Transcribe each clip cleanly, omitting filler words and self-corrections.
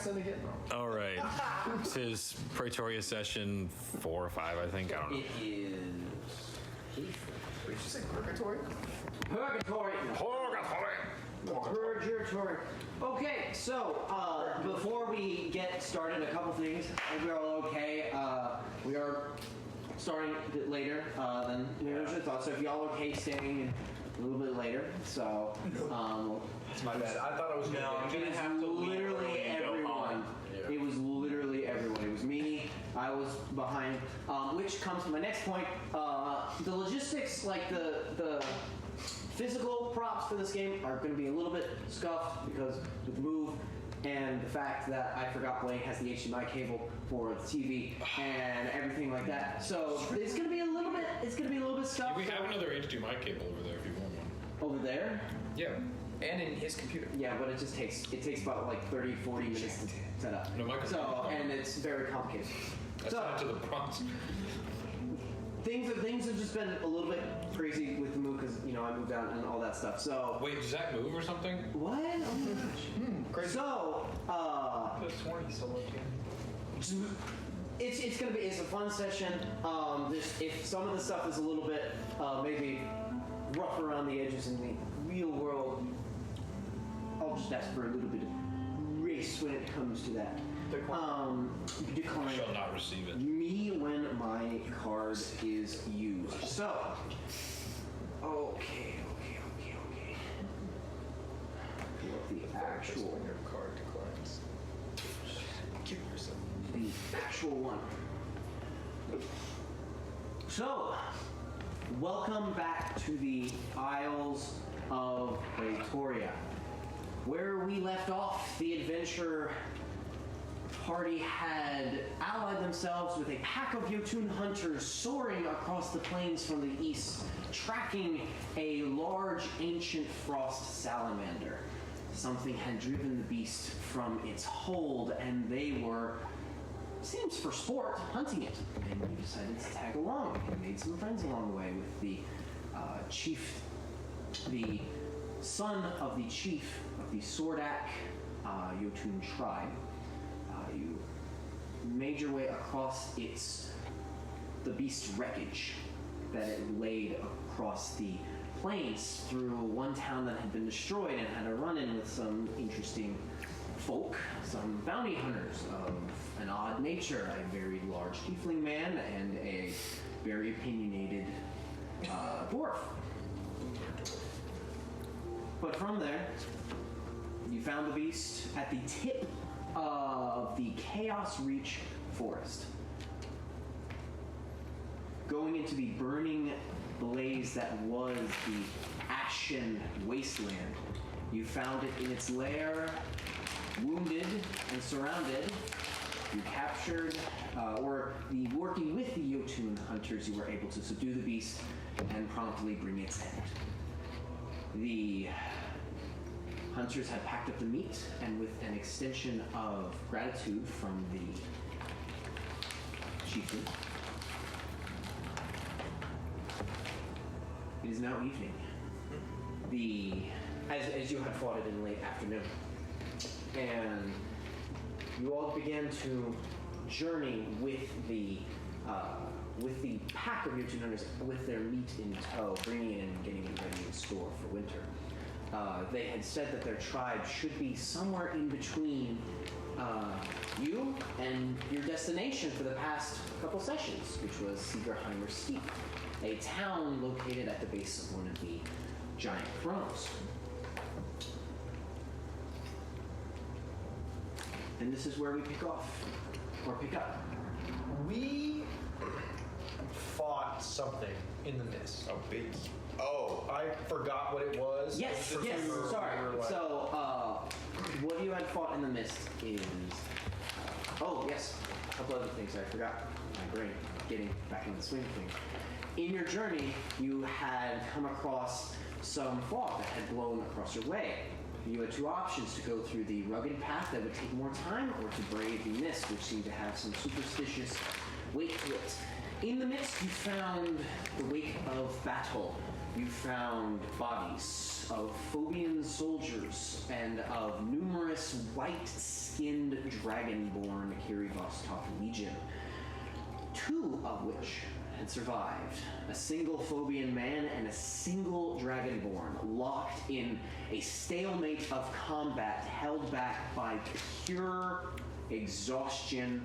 accent again? All right. This is Praetoria session 4 or 5, I think. I don't know. It is. Did you say purgatory? Purgatory. Purgatory. Okay, so before we get started, a couple things. I think we're all okay. We are starting a bit later than we originally thought. So if y'all are okay staying a little bit later, so It's my bad. I thought I was going to have to literally everyone. It was literally everyone. It was me. I was behind. Which comes to my next point. The logistics, like the physical props for this game, are going to be a little bit scuffed because with the move and the fact that I forgot Blaine has the HDMI cable for the TV and everything like that. So it's going to be a little bit. It's going to be a little bit scuffed. We have another HDMI cable over there if you want one. Over there. Yeah. And in his computer. Yeah, but it takes about like 30-40 minutes to set up. No, my so and it's very complicated. That's not to the prompts. Things have just been a little bit crazy with the move because I moved out and all that stuff. So Wait, does that move or something? what? Oh my gosh. Crazy. So Put 20 solo team. it's a fun session. If some of the stuff is a little bit maybe rough around the edges in the real world, I'll just ask for a little bit of grace when it comes to that. Decline. Decline. Shall not receive it. Me when my card is used. So, okay. Pull up the actual. When your card declines. Give yourself. The actual one. So, welcome back to the Isles of Praetoria. Where we left off, the adventure party had allied themselves with a pack of Jotun hunters soaring across the plains from the east, tracking a large ancient frost salamander. Something had driven the beast from its hold, and they were, seems for sport, hunting it. And we decided to tag along and made some friends along the way with the chief, the son of the chief of the Sordak Jotun tribe. You made your way across the beast's wreckage that it laid across the plains through one town that had been destroyed and had a run-in with some interesting folk, some bounty hunters of an odd nature, a very large tiefling man and a very opinionated dwarf. But from there, you found the beast at the tip of the Chaos Reach forest. Going into the burning blaze that was the Ashen Wasteland, you found it in its lair, wounded and surrounded. You captured, working with the Jotun hunters, you were able to subdue the beast and promptly bring its end. The hunters had packed up the meat, and with an extension of gratitude from the chieftain, it is now evening. As you had fought it in late afternoon, and you all began to journey with the pack of Jotun hunters with their meat in tow, bringing it in and getting it ready in store for winter. They had said that their tribe should be somewhere in between you and your destination for the past couple sessions, which was Seigenheimer Steeple, a town located at the base of one of the giant thrones. And this is where we pick up. We fought something in the mist. Oh, beats. Oh, I forgot what it was. Yes, sorry. So, what you had fought in the mist is... oh, yes, a couple other things I forgot. My brain getting back in the swing of things. In your journey, you had come across some fog that had blown across your way. You had two options: to go through the rugged path that would take more time, or to brave the mist, which seemed to have some superstitious weight to it. In the mist, you found the wake of battle you found bodies of Phobian soldiers and of numerous white-skinned dragonborn Kiribos-Top Legion, 2 of which had survived. A single Phobian man and a single dragonborn, locked in a stalemate of combat, held back by pure exhaustion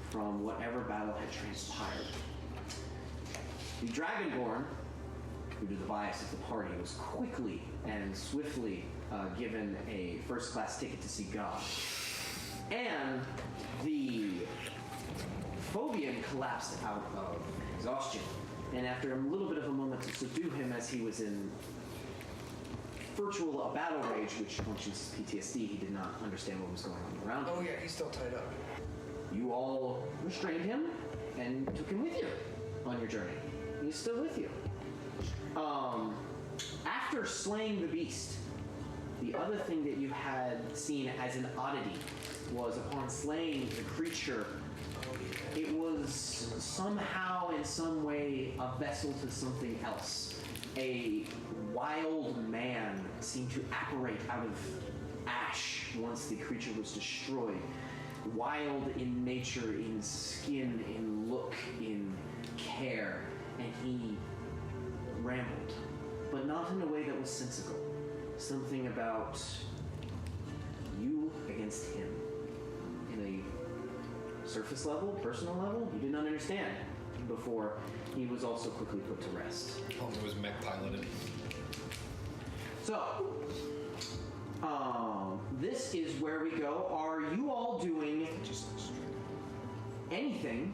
from whatever battle had transpired. The dragonborn, due to the bias of the party, was quickly and swiftly given a first-class ticket to see God. And the Phobian collapsed out of exhaustion. And after a little bit of a moment to subdue him as he was in virtual battle rage, which functions as PTSD, he did not understand what was going on around him. Oh yeah, he's still tied up. You all restrained him and took him with you on your journey. He's still with you. After slaying the beast, the other thing that you had seen as an oddity was upon slaying the creature, it was somehow, in some way, a vessel to something else. A wild man seemed to apparate out of ash once the creature was destroyed. Wild in nature, in skin, in look, in care, and he rambled, but not in a way that was sensical. Something about you against him. In a surface level, personal level, you did not understand before he was also quickly put to rest. Oh, it was mech piloted. So, this is where we go. Are you all doing anything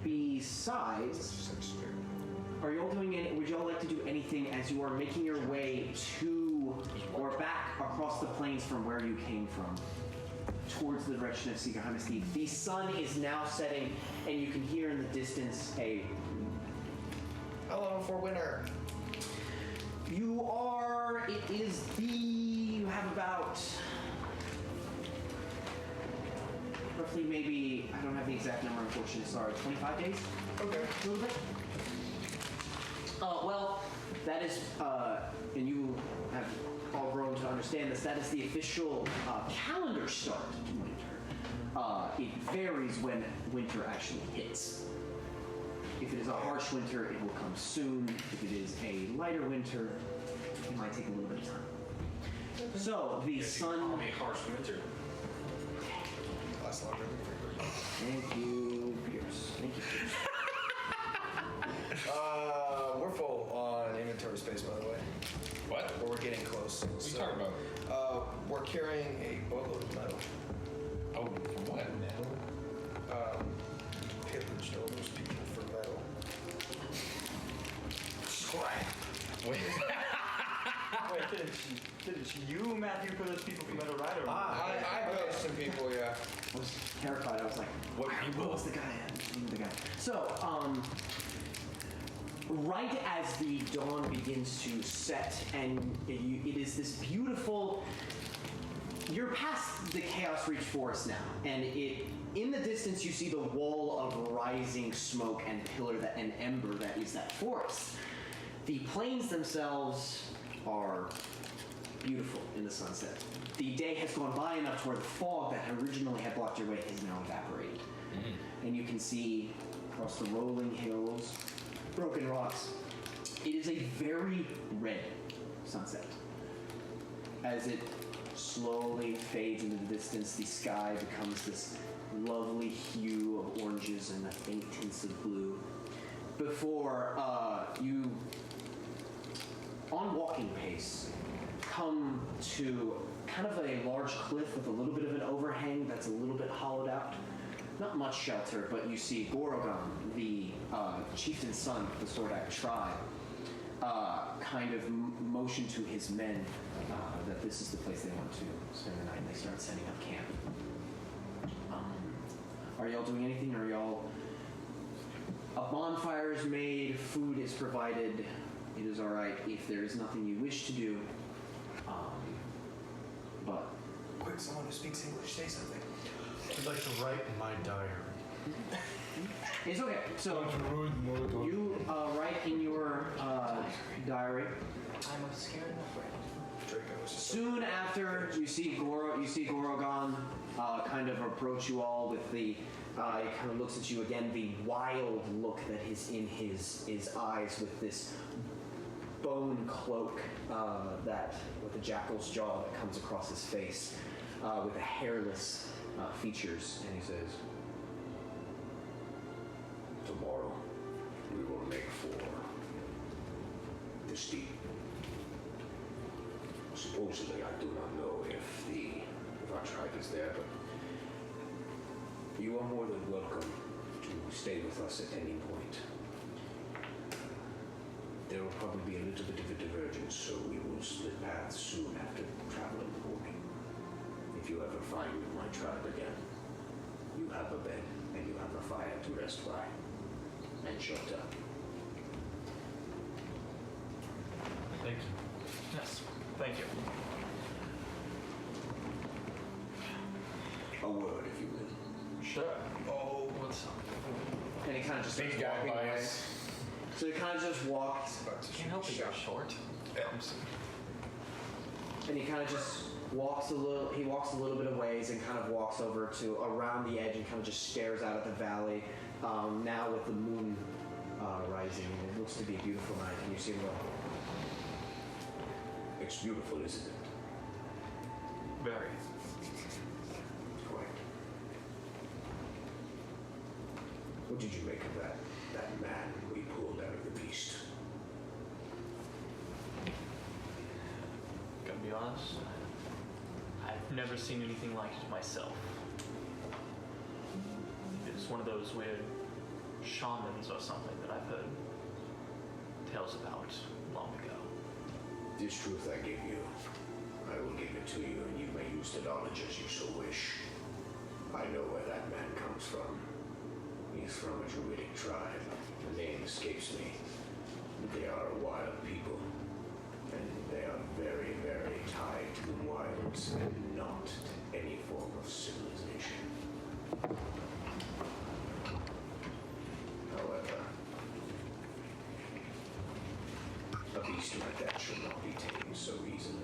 besides? Are you all doing it? Would you all like to do anything as you are making your way to or back across the plains from where you came from, towards the direction of Seigenheimer? The sun is now setting, and you can hear in the distance a. Hello for winter. You are. It is the. You have about. Roughly, maybe. I don't have the exact number, unfortunately. Sorry. 25 days? Okay. A little bit? Well, that is. And you have all grown to understand this. That is the official calendar start to winter. It varies when winter actually hits. If it is a harsh winter, it will come soon. If it is a lighter winter, it might take a little bit of time. So the sun. Call me harsh winter. Last longer than Thank you, Pierce. Thank you, Pierce. We're full on inventory space, by the way. What? But we're getting close. What are you talking about? We're carrying a boatload of metal. Oh, from what? Metal? Pillaged all those people for metal. Scrap. Wait. Wait, didn't you, Matthew, put those people from Metal Rider? I pillaged some people, yeah. I was terrified. I was like, What "Wow, people?" What was the guy? So, right as the dawn begins to set, and it is this beautiful. You're past the Chaos Reach Forest now, and in the distance you see the wall of rising smoke and pillar and ember that is that forest. The plains themselves are beautiful in the sunset. The day has gone by enough to where the fog that originally had blocked your way has now evaporated. And you can see across the rolling hills, broken rocks, it is a very red sunset. As it slowly fades into the distance, the sky becomes this lovely hue of oranges and faint tints of blue. Before you, on walking pace, come to kind of a large cliff with a little bit of an overhang that's a little bit hollowed out. Not much shelter, but you see Gorogon, the chieftain's son of the Sordak tribe, kind of motion to his men that this is the place they want to spend the night, and they start setting up camp. Are y'all doing anything? Are y'all... A bonfire is made, food is provided. It is all right if there is nothing you wish to do. But Quick, someone who speaks English, say something. I'd like to write in my diary. It's okay. So you write in your diary. I'm scared and afraid. Soon after, you see Gorogon kind of approach you all with the. He kind of looks at you again, the wild look that is in his eyes, with this bone cloak that with a jackal's jaw that comes across his face, with the hairless features, and he says, "Tomorrow, we will make for the Steeple. Supposedly, I do not know if our tribe is there, but you are more than welcome to stay with us at any point. There will probably be a little bit of a divergence, so we will split paths soon after traveling the morning. If you ever find my tribe again, you have a bed and you have a fire to rest by, and shelter." Thank you. Yes, thank you. A word, if you will. Sure. Oh, what's up? and he kind of just Big starts guy walking by away. us. So he kind of just walks, Can't help it, you're short. and he kind of just walks a little. He walks a little bit of ways and kind of walks over to around the edge and kind of just stares out at the valley. Now with the moon rising, and it looks to be a beautiful night. And you see him go, It's beautiful, isn't it? Very. Quite. What did you make of that man we pulled out of the beast? Gotta be honest, I've never seen anything like it myself. It's one of those weird shamans or something that I've heard tales about long ago. This truth I give you, I will give it to you, and you may use the knowledge as you so wish. I know where that man comes from. He's from a druidic tribe. The name escapes me. They are a wild people, and they are very, very tied to the wilds and not to any form of civilization. However, a beast like that should not be tamed so easily.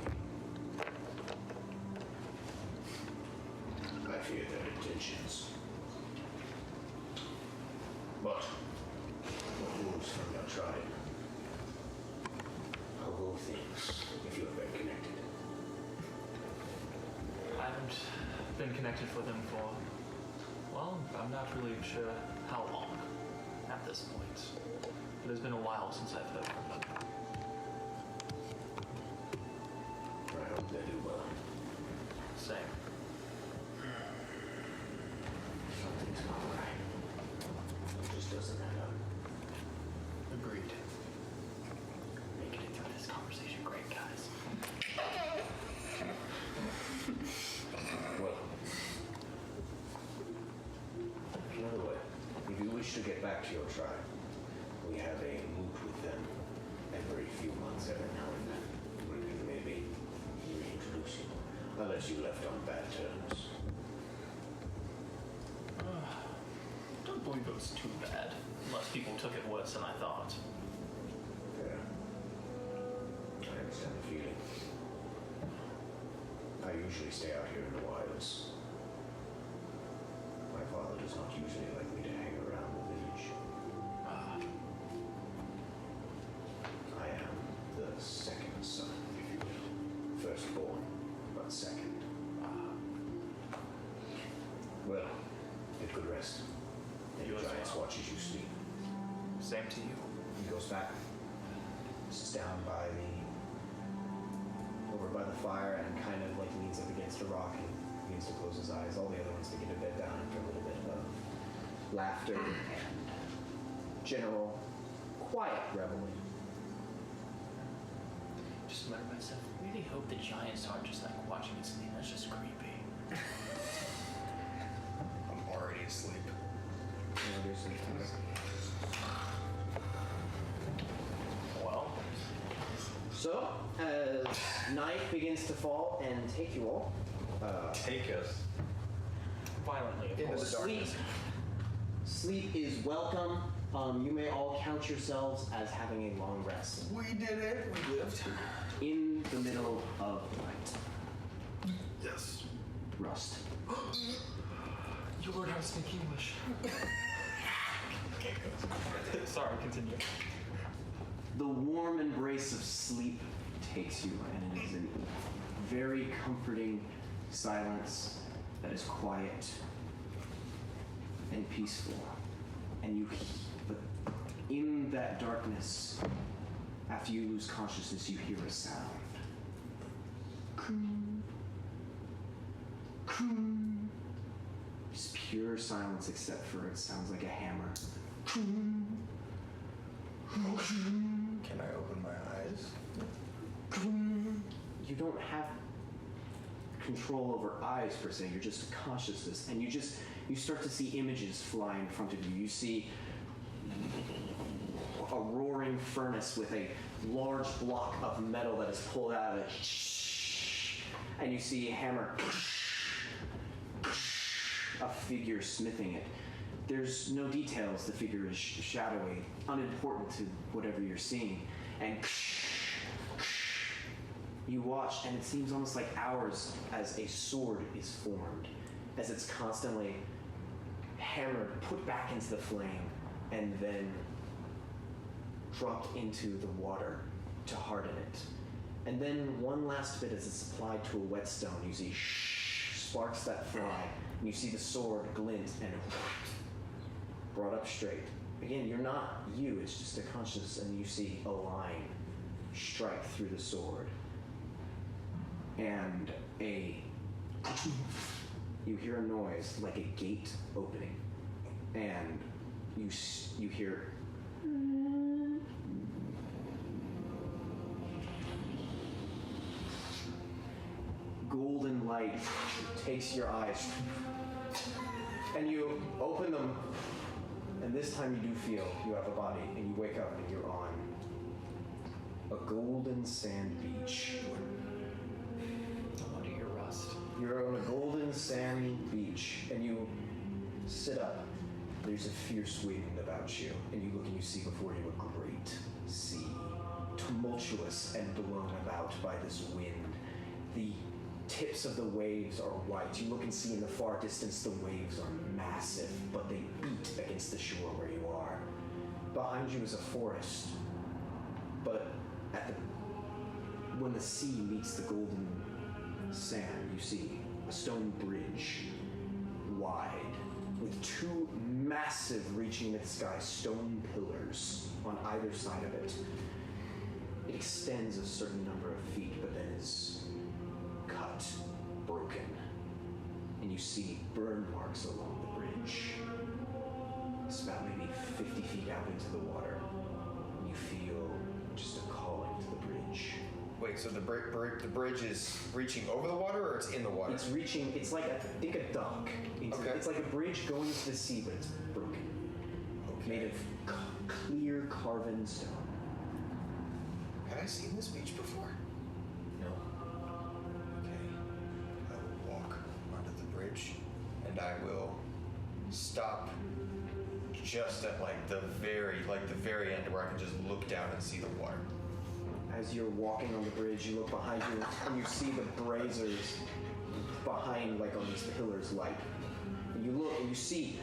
I fear their intentions. But what moves from your tribe? How go things if you have been connected? I haven't been connected for them for, well, I'm not really sure how long at this point. But it's been a while since I've heard from them. I hope they do well. Same. Something's not right. It just doesn't add up. Agreed. Making it through this conversation great, guys. Well, another way. If you wish to get back to your tribe, we have a moot with them every few months, every now and then. We can maybe reintroduce you, unless you left on bad terms. Don't believe it was too bad, unless people took it worse than I thought. Yeah. I understand the feeling. I usually stay out here in the wilds. My father does not usually like me to hang around the village. I am the second son, if you will. Firstborn, but second. Well, get good rest. And You as Giants well. watches you sleep. Same to you. he goes back, sits down over by the fire, and kind of like leans up against a rock and begins to close his eyes. All the other ones begin to bed down after a little bit of laughter and general quiet reveling. Just mutter to myself, I really hope the giants aren't just like watching me sleep. That's just creepy. I'm already asleep. Well, So, as night begins to fall and take you all Take us. violently, of Into course. the sleep, darkness. Sleep is welcome. You may all count yourselves as having a long rest. We did it. We lived. In the middle of the night. Yes. Rust. You learned how to speak English. Sorry, continue. The warm embrace of sleep takes you, and it is a very comforting silence that is quiet and peaceful. And but in that darkness, after you lose consciousness, you hear a sound. Croon. Croon. Just pure silence, except for it sounds like a hammer. Croon. Croon. Can I open my eyes? Croon. You don't have control over eyes per se. You're just consciousness, and you start to see images fly in front of you. You see a roaring furnace with a large block of metal that is pulled out of it, and you see a hammer, a figure smithing it. There's no details. The figure is shadowy, unimportant to whatever you're seeing, and you watch, and it seems almost like hours as a sword is formed, as it's constantly hammered, put back into the flame, and then dropped into the water to harden it. And then one last bit as it's applied to a whetstone, you see sparks that fly, and you see the sword glint and brought up straight. Again, you're not you, it's just a consciousness, and you see a line strike through the sword. And you hear a noise like a gate opening, and you hear golden light takes your eyes, and you open them, and this time you do feel you have a body, and you wake up and you're on a golden sand beach. You're on a golden sand beach, and you sit up. There's a fierce wind about you, and you look and you see before you a great sea, tumultuous and blown about by this wind. The tips of the waves are white. You look and see in the far distance the waves are massive, but they beat against the shore where you are. Behind you is a forest, but when the sea meets the golden sand, you see a stone bridge, wide, with two massive, reaching into the sky, stone pillars on either side of it. It extends a certain number of feet, but then is cut, broken, and you see burn marks along the bridge. It's about maybe 50 feet out into the water, and you feel just a calling to the bridge. Wait, so the bridge is reaching over the water, or it's in the water? It's reaching, it's like, think a dock. Okay. It's like a bridge going into the sea, but it's broken. Okay. Made of clear carven stone. Have I seen this beach before? No. Okay. I will walk under the bridge, and I will stop just at the very end where I can just look down and see the water. As you're walking on the bridge, you look behind you and you see the braziers behind, on these pillars light. And you look and you see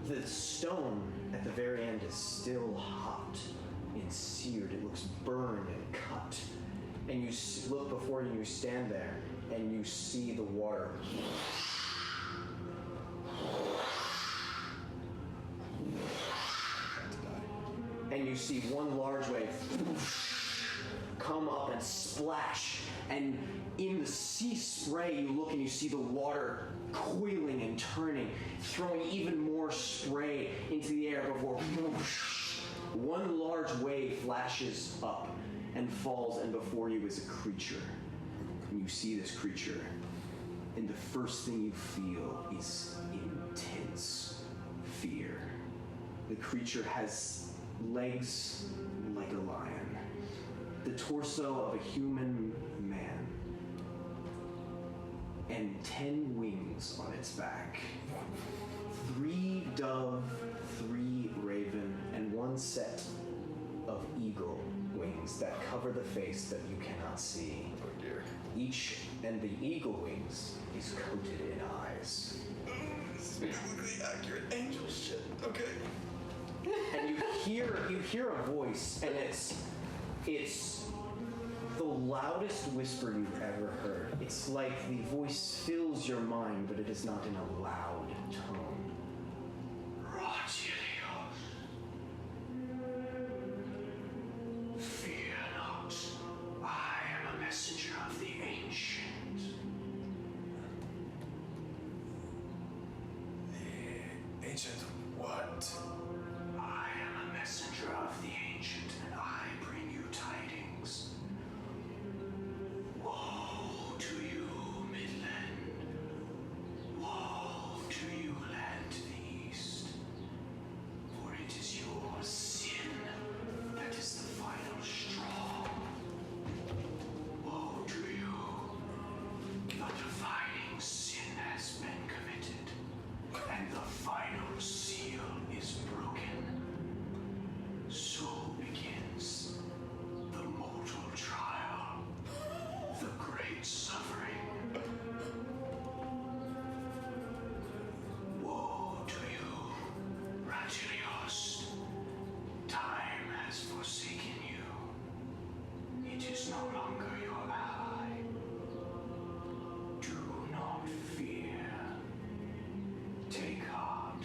the stone at the very end is still hot and seared. It looks burned and cut. And you look before you, you stand there, and you see the water. And you see one large wave come up and splash, and in the sea spray you look and you see the water coiling and turning, throwing even more spray into the air before one large wave flashes up and falls, and before you is a creature. And you see this creature, and the first thing you feel is intense fear. The creature has legs like a lion, the torso of a human man, and 10 wings on its back. 3 dove, 3 one set of eagle wings that cover the face that you cannot see. Oh dear. And the eagle wings is coated in eyes. This is biblically accurate angel shit. Okay. And you hear a voice, and it's the loudest whisper you've ever heard. It's like the voice fills your mind, but it is not in a loud tone. Rotilios, fear not. I am a messenger of the ancient. The ancient what? I am a messenger of the ancient, and I bring you tidings. Woe to you, Midland. Woe to you, land to the east. For it is your sin that is the final straw. Woe to you. The dividing sin has been committed, and the final seal is broken. So begins the mortal trial, the great suffering. Woe to you, Ratilios. Time has forsaken you. It is no longer your ally. Do not fear. Take heart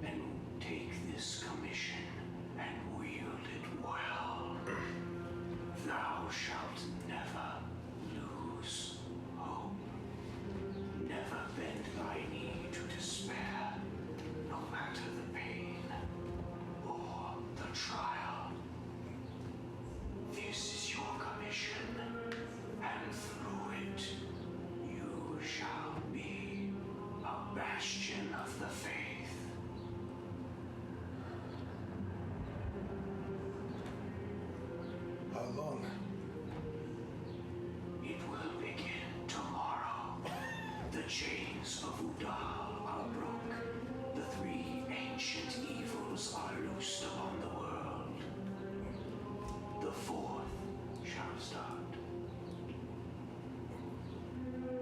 and take this commission and wield it well. Thou shalt never lose hope. Never bend thy knee to despair, no matter the pain or the trial. This is your commission, and through it you shall be a bastion of the faith. How long? It will begin tomorrow. The chains of Udal are broke. The three ancient evils are loosed upon the world. The fourth shall start.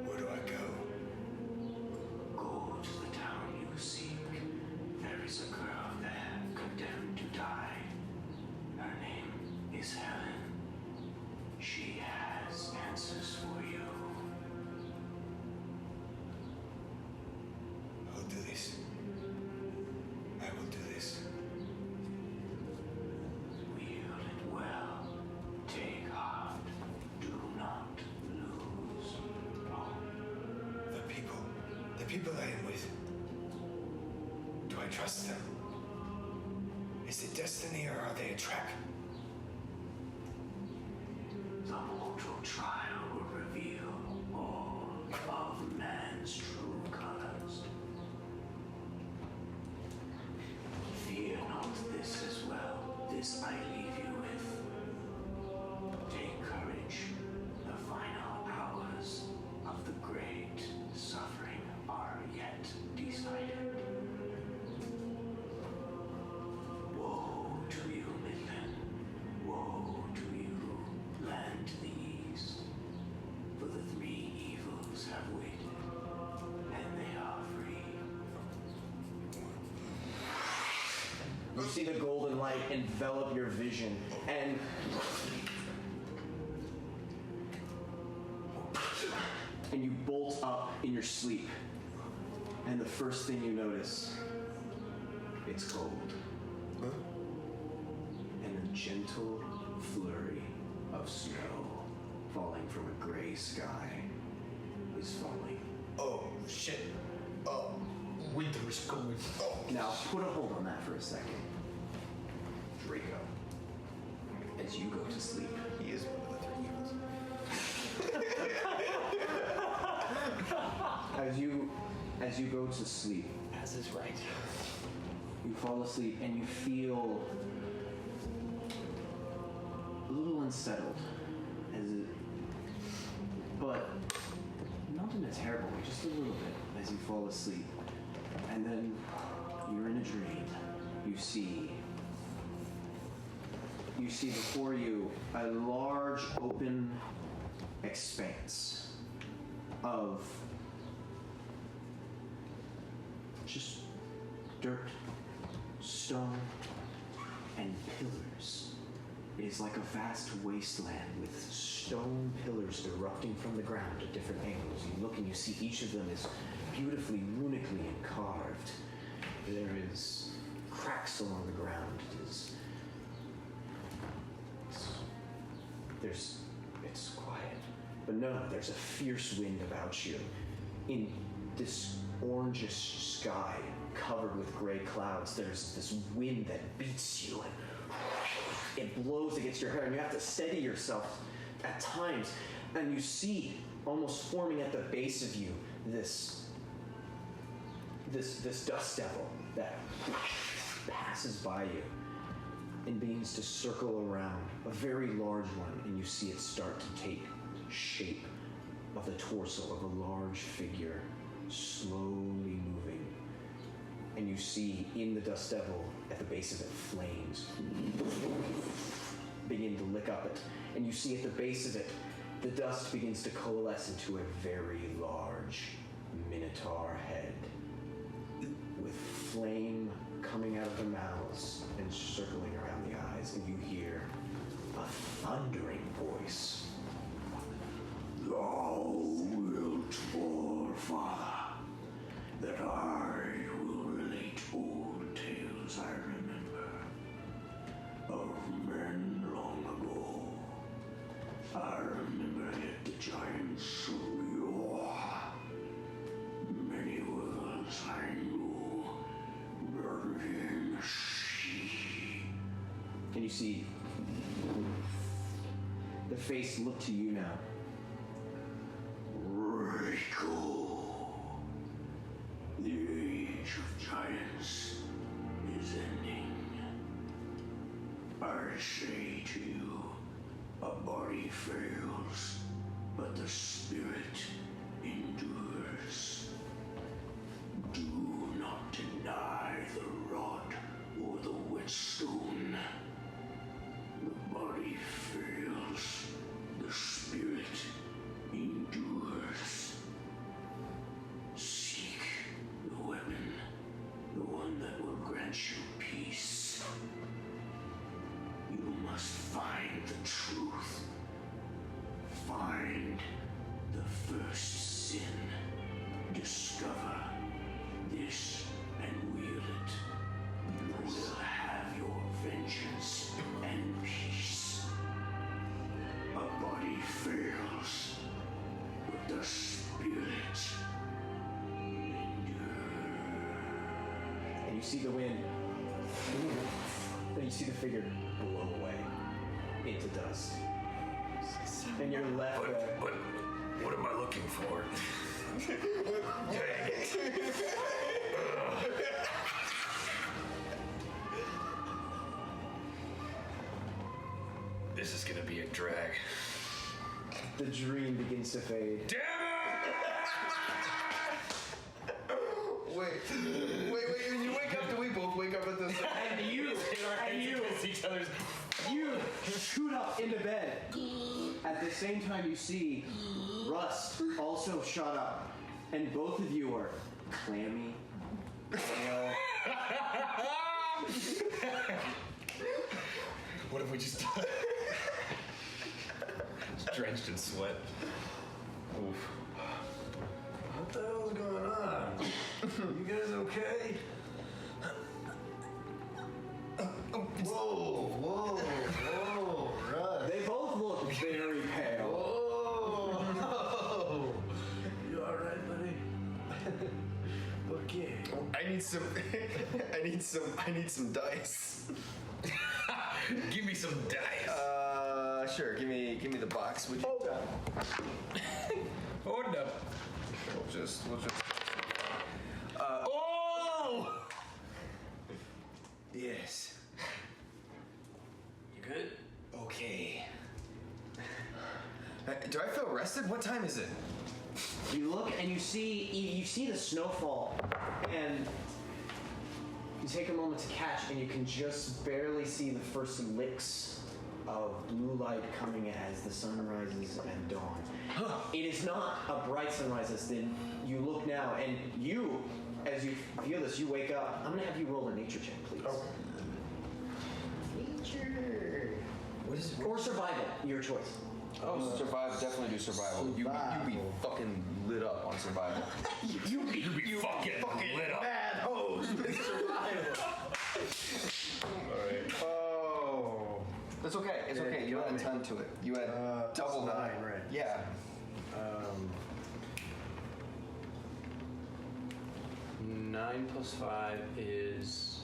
Where do I go? Go to the town you seek. There is a girl there condemned to die. Her name is Hellen. She has answers for you. I'll do this. I will do this. Wield it well. Take heart. Do not lose hope. The people I am with. Do I trust them? Is it destiny or are they a trap? The mortal trial will reveal all of man's true colors. Fear not this as well. This I leave you with. Take courage. The final hours of the great suffering are yet decided. Woe to you, Midland. Woe to you, land to the east. For the three evils have waited, and they are free. You see the golden light envelop your vision, and you bolt up in your sleep. And the first thing you notice, it's cold. And a gentle flurry of snow falling from a gray sky is falling. Oh, shit. Oh, Winter is coming. oh. Now, put a hold on that for a second. Draco, as you go to sleep, He is one of the three evils. as you go to sleep, As is right. you fall asleep and you feel a little unsettled, but not in a terrible way, just a little bit as you fall asleep. And then you're in a dream. You see you see before you a large open expanse of just dirt, stone, and pillars. It is like a vast wasteland with stone pillars erupting from the ground at different angles. You look and you see each of them is beautifully, runically carved. There is cracks along the ground. It's quiet. But no, there's a fierce wind about you. In this orangish sky covered with gray clouds, there's this wind that beats you and it blows against your hair, and you have to steady yourself at times. And you see, almost forming at the base of you, this dust devil that passes by you and begins to circle around, a very large one, and you see it start to take shape of the torso of a large figure slowly moving. And you see in the dust devil, at the base of it, flames begin to lick up it. And you see at the base of it, the dust begins to coalesce into a very large minotaur head with flame coming out of the mouths and circling around the eyes. And you hear a thundering voice. Thou wilt, forefather, that I will relate old tales I remember of men long ago. I remember yet the giants of yore. Many worlds I knew buried in the sea. And you see the face look to you now. Rico, the age of giants is ending. I say to you, a body fails, but the spirit endures. Do not deny the rod or the whetstone. The body fails, the spirit endures. Seek the weapon, the one that will grant you peace. You must find the truth. Find the first sin. Discover this and wield it. You will have your vengeance and peace. A body fails, but the spirit endures. And you see the wind. Then you see the figure blow away into dust. And you're left there. What am I looking for? This is gonna be a drag. The dream begins to fade. Damn Wait, when you wake up, do we both wake up at the same time? And you each other's. You shoot up into bed. At the same time, you see Rust also shot up, and both of you are clammy, pale. What if we just drenched in sweat? Oof. What the hell's going on? You guys okay? Whoa, Russ. They both look very pale. Whoa. You alright, buddy? Okay. I need some dice. Give me some dice. Sure. Give me the box. Would you? Hold up. We'll just. Oh! Yes. You good? Okay. Do I feel rested? What time is it? You look and you see the snowfall, and you take a moment to catch, and you can just barely see the first licks of blue light coming as the sun rises and dawn. It is not a bright sunrise as then you look now, and you, as you feel this, you wake up. I'm going to have you roll a nature check, please. Nature. What is it? Or survival, your choice. Oh, survive. Definitely do survival. You be fucking lit up on survival. You be fucking lit up. Mad hoes. Survival. Alright. Oh. It's okay. It's okay. You had a ton to it. You had double 9, right? Yeah. 9 plus 5 is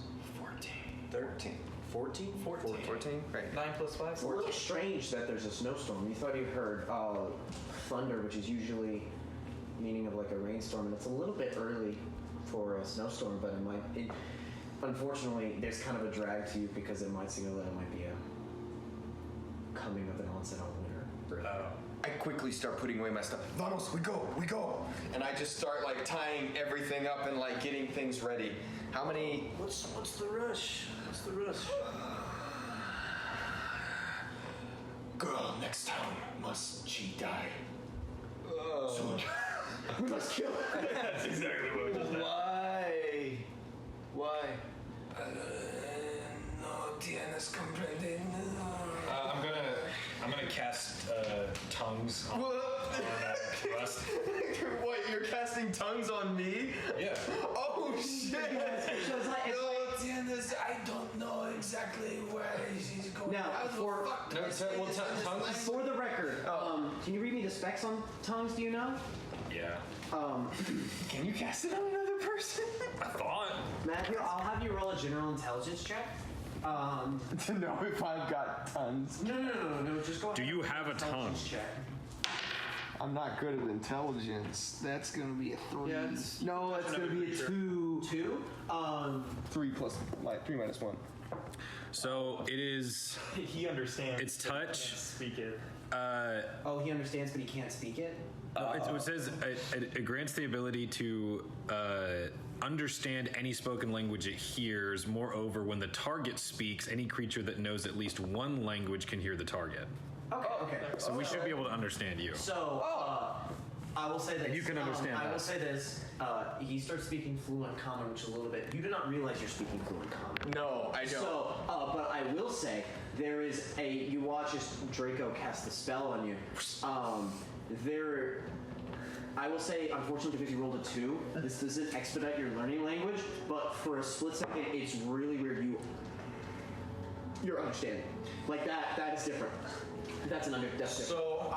13. 14? 14. Right. 9 plus 5? It's a little strange that there's a snowstorm. You thought you heard thunder, which is usually meaning of like a rainstorm, and it's a little bit early for a snowstorm, but unfortunately, there's kind of a drag to you because it might signal that it might be a coming of an onset of winter. I quickly start putting away my stuff. Vamos, we go. And I just start like tying everything up and like getting things ready. How many? What's the rush? What's the rush? Girl, next time, must she die? Soon. We must kill her. That's exactly what we just did. Why? No tienes comprender. I'm gonna cast tongues on Rust. What? You're casting tongues on me? Yeah. Oh shit! So it's like, No tienes. I don't know exactly where she's going. Now, How the for- fuck do No, I so- say well, this t- in this tongues- language? for the record, can you read me the specs on tongues? Do you know? Yeah. Can you cast it on another person? I thought. Matthew, I'll have you roll a general intelligence check. To know if I've got tons. No, just go ahead. Do you have a tongue? Intelligence check. I'm not good at intelligence. That's gonna be a 3. Yeah, no, that's gonna be a 2. 2? 3 plus 3 minus 1. So it is. He understands. It's but he touch. can't speak it. Oh, he understands, but he can't speak it? It says it grants the ability to understand any spoken language it hears. Moreover, when the target speaks, any creature that knows at least one language can hear the target. Okay. So we should be able to understand you. So, I will say this. And you can understand I that. will say this. He starts speaking fluent common, which is a little bit. You do not realize you're speaking fluent common. No, I don't. So, but I will say there is a. You watch as Draco cast the spell on you. I will say, unfortunately, because you rolled a 2, this doesn't expedite your learning language. But for a split second, it's really weird. You're understanding. Like that. That is different. That's different. So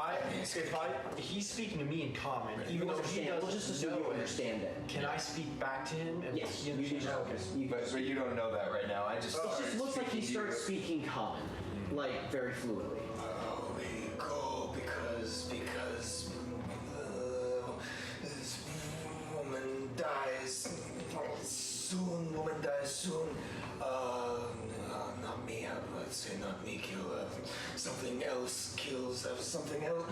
he's speaking to me in common, even though he doesn't We'll just assume know you it. understand it. Can I speak back to him? And Yes, he you do. understands? Okay. But you don't know that right now. I just. It just looks like he starts speaking common, like very fluently. Oh, we go because this woman dies soon. Woman dies soon. Not me. Let's say not me kill her. Something else kills her. Something else.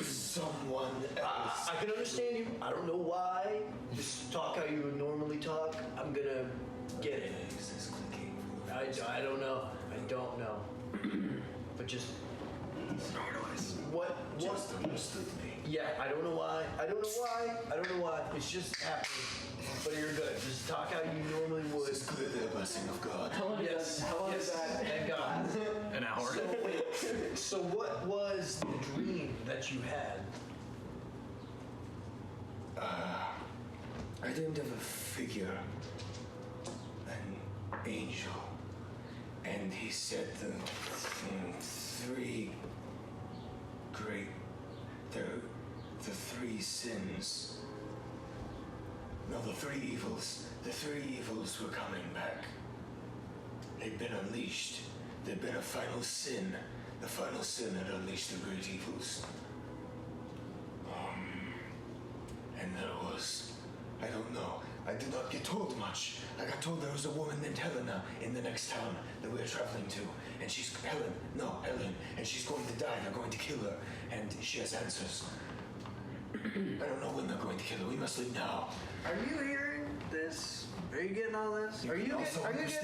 Someone else. I can understand you. I don't know why. Just talk how you would normally talk. I'm gonna get it. Is this clicking? I don't know. I don't know. But just what? Just understood me. Yeah, I don't know why. I don't know why. It's just happening. But you're good. Just talk how you normally would. It's clearly a blessing of God. How long Yes. How long is that? Thank God. An hour. So wait. So what was the dream that you had? I dreamed of a figure, an angel, and he said the 3 great, the 3 sins. No, the 3 evils. The 3 evils were coming back. They'd been unleashed. There'd been a final sin. The final sin had unleashed the great evils. And there was, I don't know, I did not get told much. I got told there was a woman named Helena in the next town that we're traveling to. And she's, Hellen, and she's going to die. They're going to kill her. And she has answers. I don't know when they're going to kill her. We must leave now. Are you hearing this? Are you getting all this? Are you getting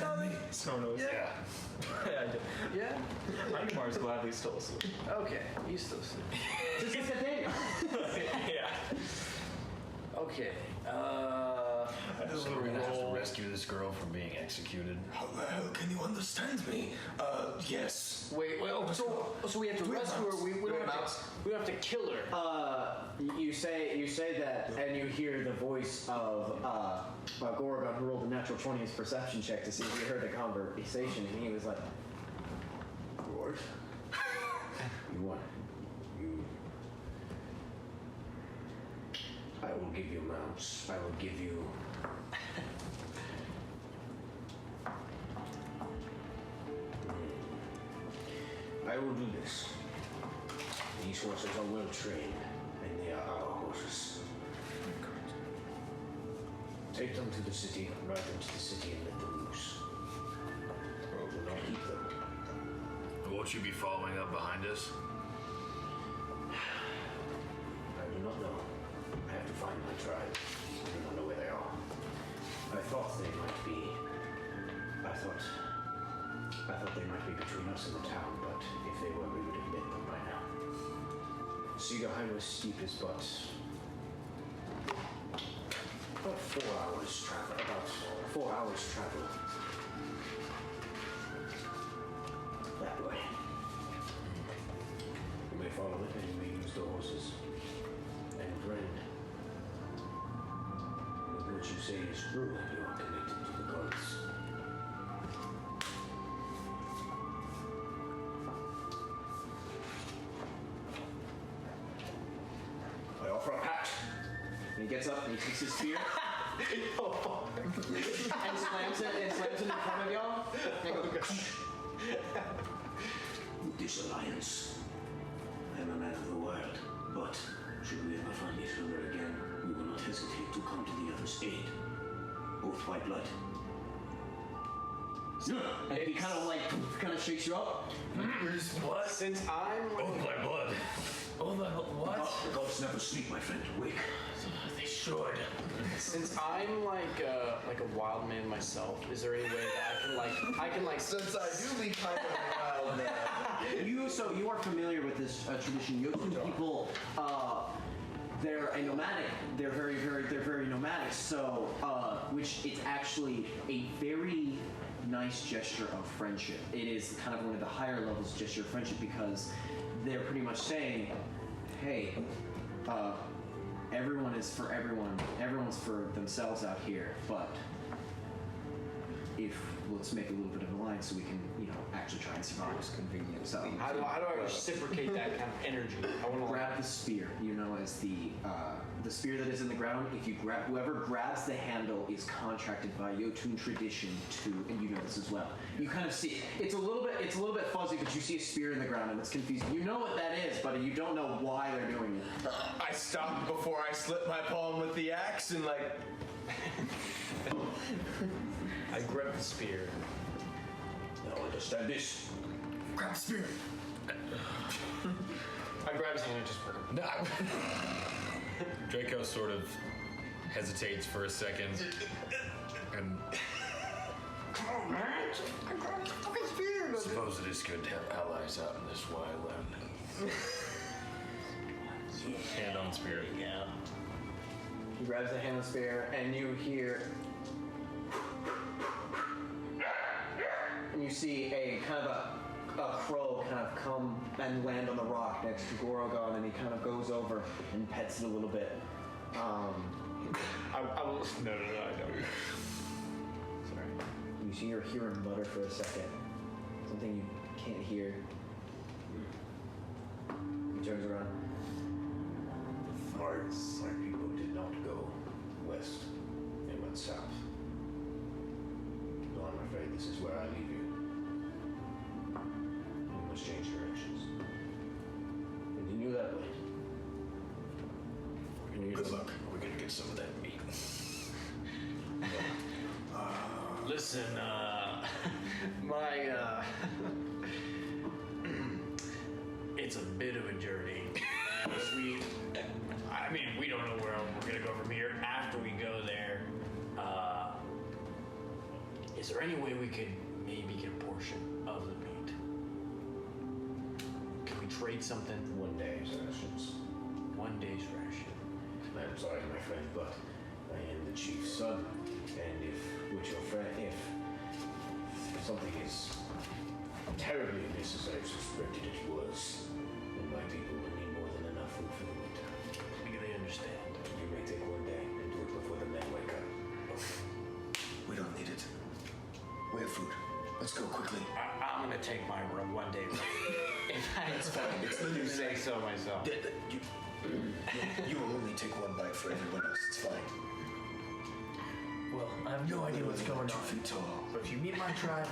all this? Sonos. Yeah. Yeah, I do. Yeah? Animar's gladly still asleep. Okay, you still sleep. Just like the thing. Yeah. Okay, So we're gonna have to rescue this girl from being executed. How the hell can you understand me? Yes. wait, so we have to rescue her, we don't have to kill her. You say that, and you hear the voice of Gorgon, who rolled a natural 20 as perception check to see if he heard the conversation, and he was like, Lord, you want you. I will give you mounts. I will give you. I will do this. These horses are well trained, and they are our horses. Take them to the city, ride them to the city, and let them loose. Or will not keep them. Won't you be following up behind us? I do not know. I have to find my tribe. I do not know where they are. I thought they might be. I thought they might be between us and the town, but if they were, we would have met them by now. Seigenheimer's steep is but about 4 hours travel. About 4 hours travel. That way. You may follow it and you may use the horses. And friend, if what you say is true, you are connected to the gods. I offer a pat. And he gets up and he takes his spear. and slams it in front of y'all. And goes, With this alliance, I am a man of the wild, but should we ever find each other again, we will not hesitate to come to the other's aid. Oath white blood. and he kind of shakes you up. What? Since I'm Oh, my blood. Oh, the what? The gods never sleep, my friend. Wake. They should. Since I'm like a wild man myself, is there any way that I can like Since I do be kind of a wild man. You are familiar with this tradition. Jotun people, they're a nomadic. They're very nomadic. So, which it's actually a very nice gesture of friendship. It is kind of one of the higher levels of gesture of friendship because they're pretty much saying, hey, everyone is for everyone. Everyone's for themselves out here, but let's make a little bit of an alliance so we can, actually try and survive. It's convenient. So how do I reciprocate that kind of energy? I want to grab the spear. As the spear that is in the ground. If you grab, whoever grabs the handle is contracted by Jotun tradition to, and you know this as well. You kind of see it's a little bit fuzzy, but you see a spear in the ground and it's confusing. You know what that is, but you don't know why they're doing it. I stopped before I slit my palm with the axe and I grab the spear. Now understand this. grab the spear. I grab his hand and just prick him. No. Draco sort of hesitates for a second and Come on, man. I grabbed the fucking spear. Suppose it is good to have allies out in this wild land. hand on spirit. Yeah. He grabs the hand of the spear, and you hear, and you see a kind of a crow kind of come and land on the rock next to Gorogon, and he kind of goes over and pets it a little bit. I will. No, I don't. Sorry. You see, hear him mutter for a second. Something you can't hear. He turns around. Our people did not go west. They went south. No, I'm afraid this is where I leave you. We must change directions. Continue that way. Good luck. We're gonna get some of that meat. Listen, it's a bit of a journey. We don't know where we're gonna go from here. After we go there, Is there any way we could maybe get a portion of the meat? Can we trade something? 1 day's rations. 1 day's ration. I'm sorry, my friend, but I am the chief's son, and if something is terribly amiss as I've suspected it was, then my people will need more than enough food for the winter. Completely understand. You may take 1 day and do it before the men wake up. We don't need it. We have food. Let's go quickly. I'm gonna take my 1 day. It's fine. It's literally say so myself. You will only take 1 bite for everyone else. It's fine. Well, I have no idea what's going 2 on. feet tall. But if you meet my tribe,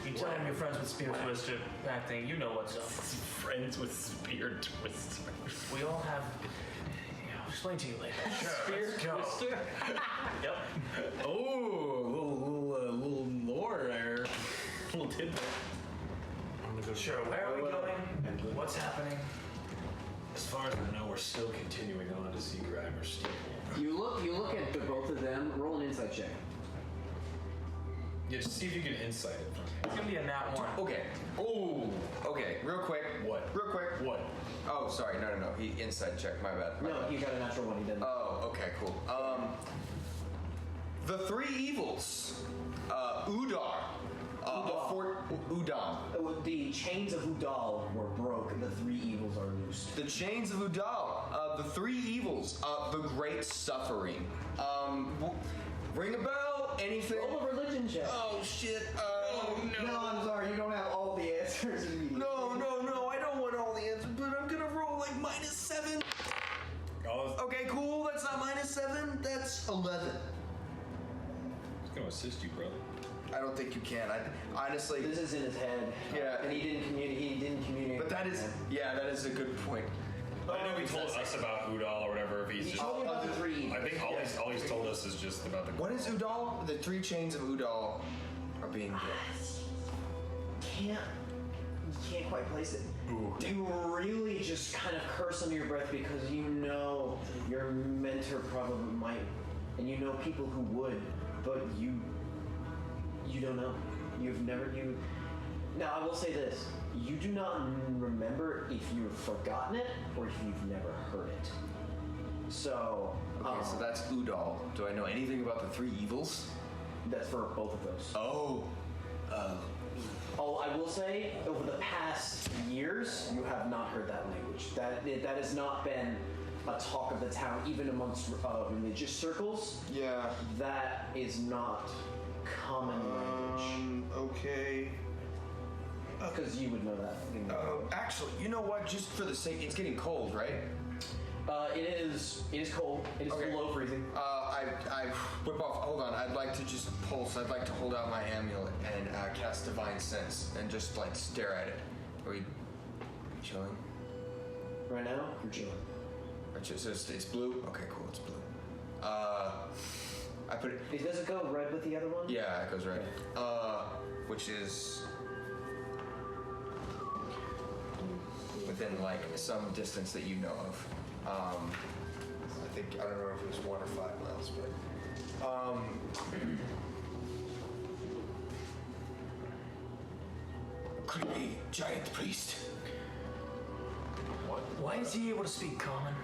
you tell them you're friends with Spear Twister, that thing, you know what's up. Friends with Spear Twister. We all have. I'll explain to you later. Sure, let's go. Twister? Yep. Oh, little lore there. Little tidbit. Sure, where are we going? What's happening? As far as I know, we're still continuing on to see Grimer Steeple. You look at the both of them. Roll an insight check. Yeah, just see if you can insight it from here. It's gonna be a nat 1. Okay. Oh. Okay. Real quick. What? Real quick. What? Oh, sorry. No. He inside check. My bad. My No, bad. you got a natural 1. He didn't. Oh, okay, cool. The 3 evils. Udar. Udam. The chains of Udal were broken. The 3 evils are loosed. The chains of Udal. The 3 evils. The great suffering. Ring a bell? Anything? Roll a religion check. Oh shit. No, I'm sorry. You don't have all the answers immediately. No. I don't want all the answers, but I'm gonna roll like -7. Okay, cool. That's not -7. That's 11. He's gonna assist you, brother. I don't think you can. I honestly. This is in his head. Yeah. And he didn't communicate. But that is, that is a good point. I know he told us about Udal or whatever. If he's He just, told me about the 3 evils. I think all he's told us is just about the. What is Udal? The 3 chains of Udal are being built. You can't quite place it. Ooh. You really just kind of curse under your breath because you know your mentor probably might, and you know people who would, but you don't know. Now I will say this: you do not remember if you've forgotten it or if you've never heard it. So Okay, so that's Udal. Do I know anything about the 3 evils? that's for both of those. Oh. Oh, I will say, over the past years, you have not heard that language. That has not been a talk of the town, even amongst religious circles. Yeah. That is not common language. Okay. Because you would know that. Actually, you know what? Just for the sake, it's getting cold, right? It is cold. It is Okay. below freezing. I whip off. Hold on. I'd like to just pulse. I'd like to hold out my amulet and cast Divine Sense and just like stare at it. Are we chilling? Right now, you're chilling. It's blue. Okay, cool. It's blue. I put it. Does it go red with the other one? Yeah, it goes red. Which is within like some distance that you know of. I don't know if it was 1 or 5 miles, but Creepy giant priest. Why is he able to speak common?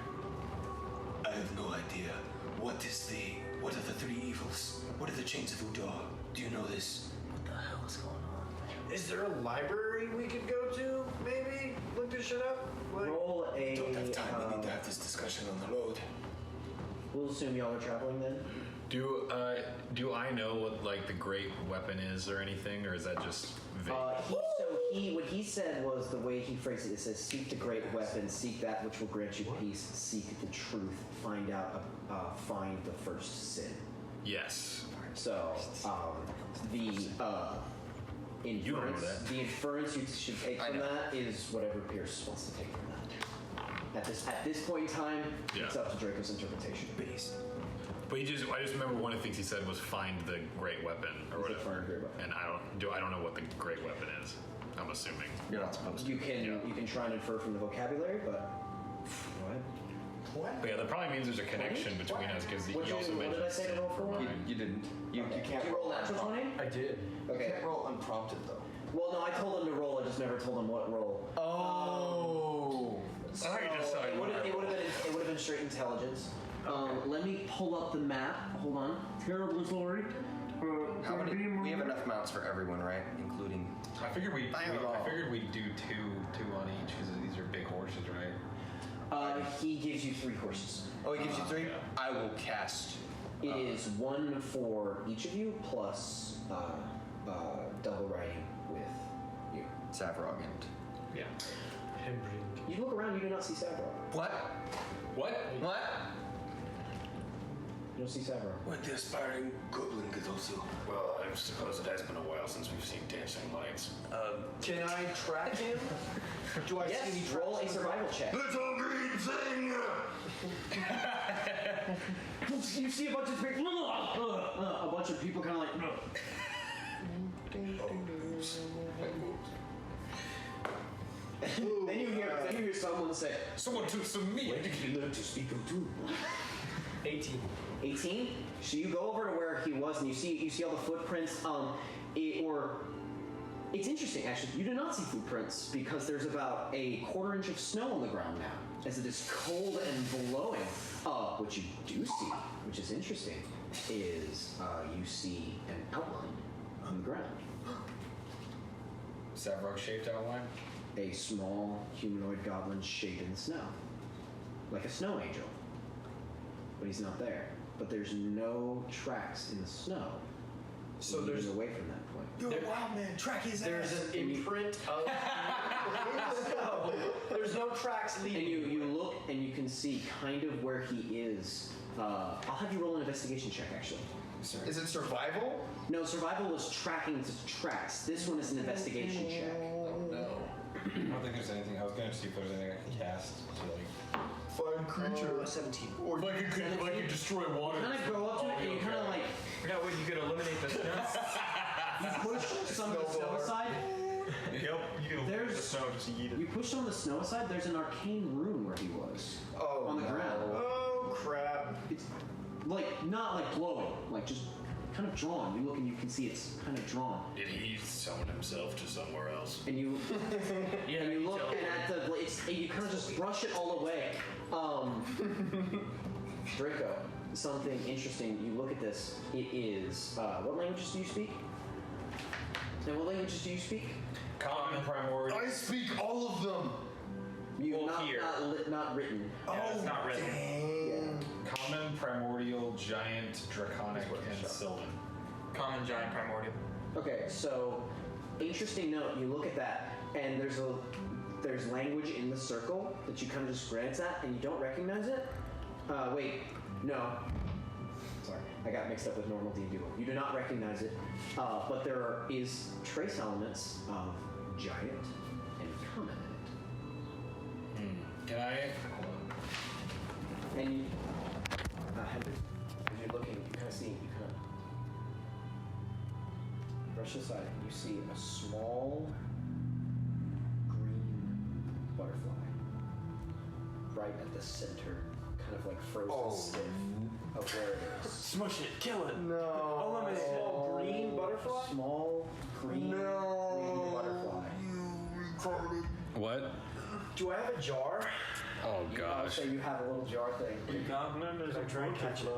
I have no idea. What are the 3 evils? What are the chains of Udar? Do you know this? What the hell is going on? Is there a library we could go to? Maybe look this shit up. Roll a. Don't have time. We need to have this discussion on the road. We'll assume y'all are traveling then. Do I know what like the great weapon is or anything, or is that just vague? What he said was the way he phrased it. It says, "Seek the great weapon, seek that which will grant you peace, seek the truth, find the first sin." Yes. So the You don't know that. the inference you should take from that is whatever Pierce wants to take from that. At this point in time, it's Yeah. up to Draco's interpretation. Based. But I just remember one of the things he said was find the great weapon or Is it whatever. find the great weapon? And I don't know what the great weapon is. I'm assuming. you're not supposed to. You can try and infer from the vocabulary, but go ahead. But yeah, that probably means there's a connection between us because he also What mentioned. did I say to roll for? You didn't. You can't Did you roll natural 20? I did. You Okay. can't roll unprompted though. Well, no, I told him to roll. I just never told him what roll. Oh. So it would have been straight intelligence. Let me pull up the map. Hold on. Terrible story. How many? We have enough mounts for everyone, right? Including. I figured we'd do two on each because these are big horses, right? He gives you 3 horses. Oh, he gives you 3. Yeah. I will cast. It is 1 for each of you plus double riding with you. Savrog and. Yeah. You look around. You do not see Savrog. What? What? You don't see Savrog. What the aspiring goblin could also. Well, I suppose it has been a while since we've seen dancing lights. Can I track him? Do I see any Yes. tracks? Roll a survival check. Little green thing! You see a bunch of people. A bunch of people kind of like. Then you hear someone say, Someone took some meat. When did you learn to speak them too? 18. 18. So you go over to where he was, and you see all the footprints. It's interesting actually. You do not see footprints because there's about a 1/4 inch of snow on the ground now, as it is cold and blowing. What you do see, which is interesting, is you see an outline on the ground. Savrog-shaped outline. A small humanoid goblin shaped in the snow, like a snow angel. But he's not there. But there's no tracks in the snow. So there's away from that point. You're a wild man. Track his There's ass. an imprint of. No, there's no tracks leading. And you look and you can see kind of where he is. I'll have you roll an investigation check actually. Is it survival? No, survival was tracking to tracks. This one is an investigation check. Oh no. I don't think there's anything. I was gonna see if there's anything I can cast to like. Find creature. 17. Or Like it destroy water. You kind of go up to it and you kind of like Yeah, wait, you could eliminate the snow. you push some of the snow aside. Yep. You can There's the snow just eat it. You push some of the snow aside. There's an arcane rune where he was. Oh, on the ground. Oh crap. It's like not like glowing, like just kind of drawn. You look and you can see it's kind of drawn. Did he summon himself to somewhere else? And you and you look and at the and you kind of just brush it all away. Draco, something interesting. You look at this. It is what languages do you speak? And what languages do you speak? Common, primordial. I speak all of them. You Well, not, here. not written. Yeah, it's not written. Dang. Common, primordial, giant, draconic, and sylvan. Common, giant, primordial. Okay, so interesting note. You look at that, and there's language in the circle that you kind of just glance at, and you don't recognize it. Wait, no. Sorry, I got mixed up with normal D&D. You do not recognize it, but there is trace elements of giant and common in it. Can I? And you, Henry, as you're looking, you kind of see, you kind of brush aside, and you see a small green butterfly right at the center, kind of like frozen stiff of where it is. Smush it, kill it. No. Eliminate it. Small green butterfly? Small green, green butterfly. What? Do I have a jar? Oh I'll gosh. say you have a little jar thing. Goblin is a try and catch it.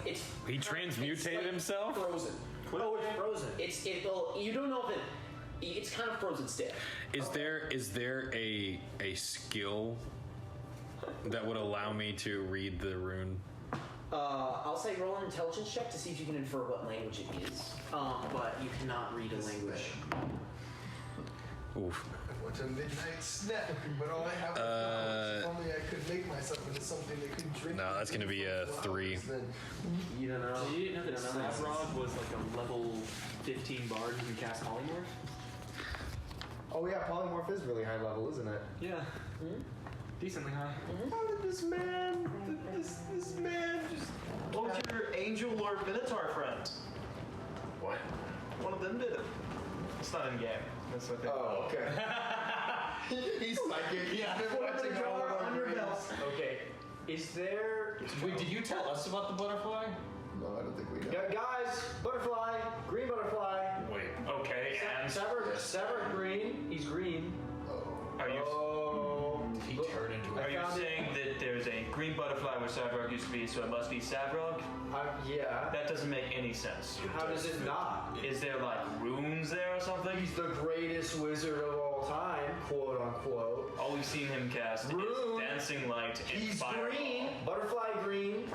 It's He transmutated himself? frozen. Oh, it's frozen. You don't know if it's kind of frozen stiff. Is there a skill that would allow me to read the rune? I'll say roll an intelligence check to see if you can infer what language it is. But you cannot read a language. Oof. I want a midnight snack, but all I have is knowledge. If only I could make myself into something that could drink. No, that's gonna be a 3. Then You don't know. Did you know that Savrog was like a level 15 bard who can cast polymorph? Oh yeah, polymorph is really high level, isn't it? Yeah. Decently high. How did this man just... What was your angel lord Minotaur friend? What? One of them did it. It's not in game. That's what they Oh, okay. He's psychic. Yeah. He's been watching all of our on your dreams. belt. Okay. Is there... Wait, did you tell us about the butterfly? No, I don't think we know. Guys, butterfly, green butterfly. Wait, okay, and... Sever green. He's green. Are you... He turned into a... Are you saying that there's a green butterfly where Savrog used to be, so it must be Savrog? Yeah. That doesn't make any sense. How does it not? Is there like runes there or something? He's the greatest wizard of all time, quote unquote. All we've seen him cast is Dancing Light and He's Fireball. green. Butterfly green.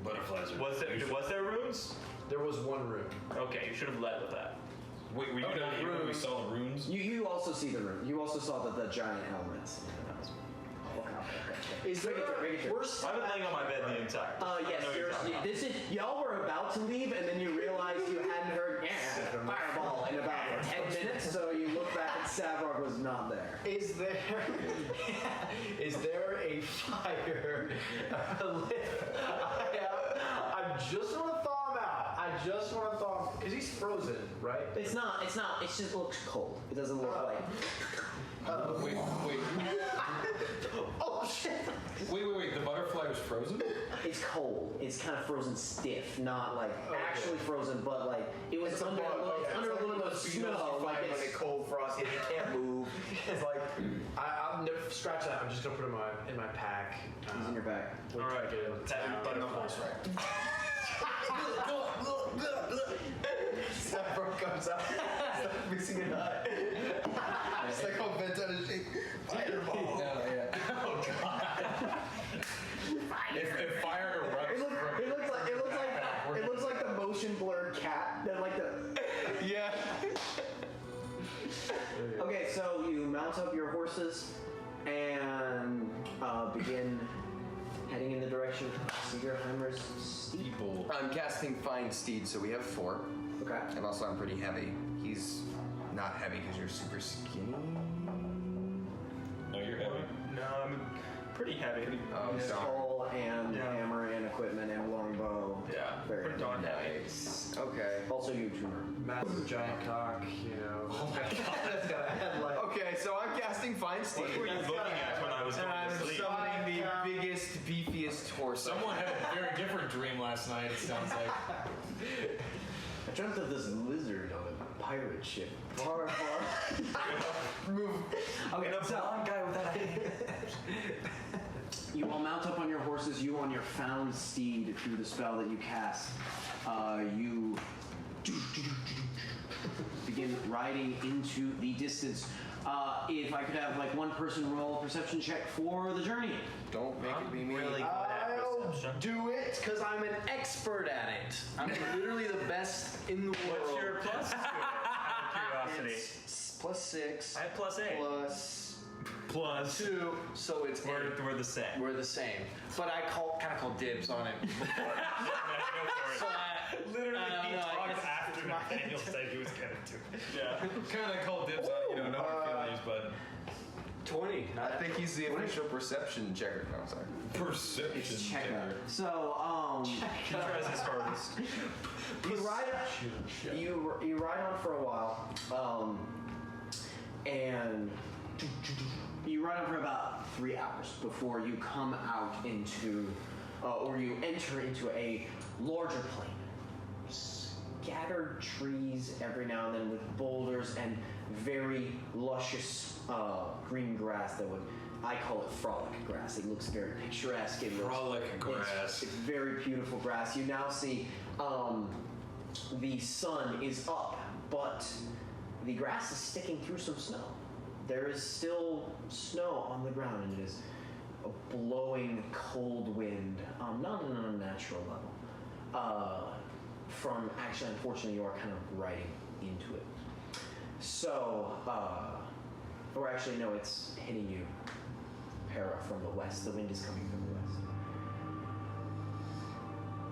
Butterflies are... Was there runes? There was one rune. Okay, you should have led with that. Wait, were you not here when we saw the runes? You also see the rune. You also saw the giant elements. Is there? I've been laying on my bed the entire. Yes. This is y'all were about to leave, and then you realized you hadn't heard fireball in about 10 minutes. So you look back, and Savrog was not there. Is there a fire lit? I just want to thaw him out. I just want to thaw him because he's frozen, right? It's not. It just looks cold. It doesn't look like. Wait. Oh shit! Wait. The butterfly was frozen? It's cold. It's kind of frozen stiff, not like actually frozen, but like it was under a little bit of snow. Like a cold frost. He can't move. It's like I'll never scratch that. I'm just gonna put him in my pack. He's in your back. All right, butterflies. Saffron comes out. Stop missing a nut. It's like a Vendetta shape fireball. Yeah. Oh god. if fire erupts, It looks like the motion blurred cat. That like the. Yeah. Okay, so you mount up your horses and begin heading in the direction of Seigenheimer's Steeple. I'm casting Find Steed, so we have 4. Okay. And also I'm pretty heavy. He's not heavy because you're super skinny. No, you're heavy. No, I'm pretty heavy. Oh, Skull and hammer and equipment and longbow. Yeah, Very pretty darn heavy. Nice. Okay. Also, you tumor. Massive giant cock, you know. Oh my god, that's got a headlight. Okay, so I'm casting Find Steed. What were you looking at when I was And going I'm to sleep? summoning the biggest, beefiest horse. Someone had a very different dream last night, it sounds like. I dreamt of this lizard on a pirate ship. Far. Move. Okay, so guy with that. you all mount up on your horses. You on your found steed through the spell that you cast. You begin riding into the distance. If I could have like one person roll a perception check for the journey. Don't make it be me. Really good at I'll perception. do it because I'm an expert at it. I'm literally the best in the world. What's your plus to it? Out of curiosity. It's +6. I have +8. Plus 2, so it's We're the same. We're the same. But I kind of call dibs on it. So Literally, he no, talked after Nathaniel said he was gonna do it. Yeah. Kind of called dibs on, no hard feelings, but 20. I think he's the official perception checker. No, sorry. perception. Checker. So, He tries his hardest. you ride on for a while, and you ride on for about 3 hours before you come out into, or you enter into a larger plain. Scattered trees every now and then with boulders and very luscious green grass that would, I call it frolic grass. It looks very picturesque. It looks, Frolic grass. It's very beautiful grass. You now see the sun is up, but the grass is sticking through some snow. There is still snow on the ground, and it is a blowing cold wind, not on an unnatural level. From actually, unfortunately, you are kind of riding into it. So, or actually, no, it's hitting you, Para, from the west. The wind is coming from the west.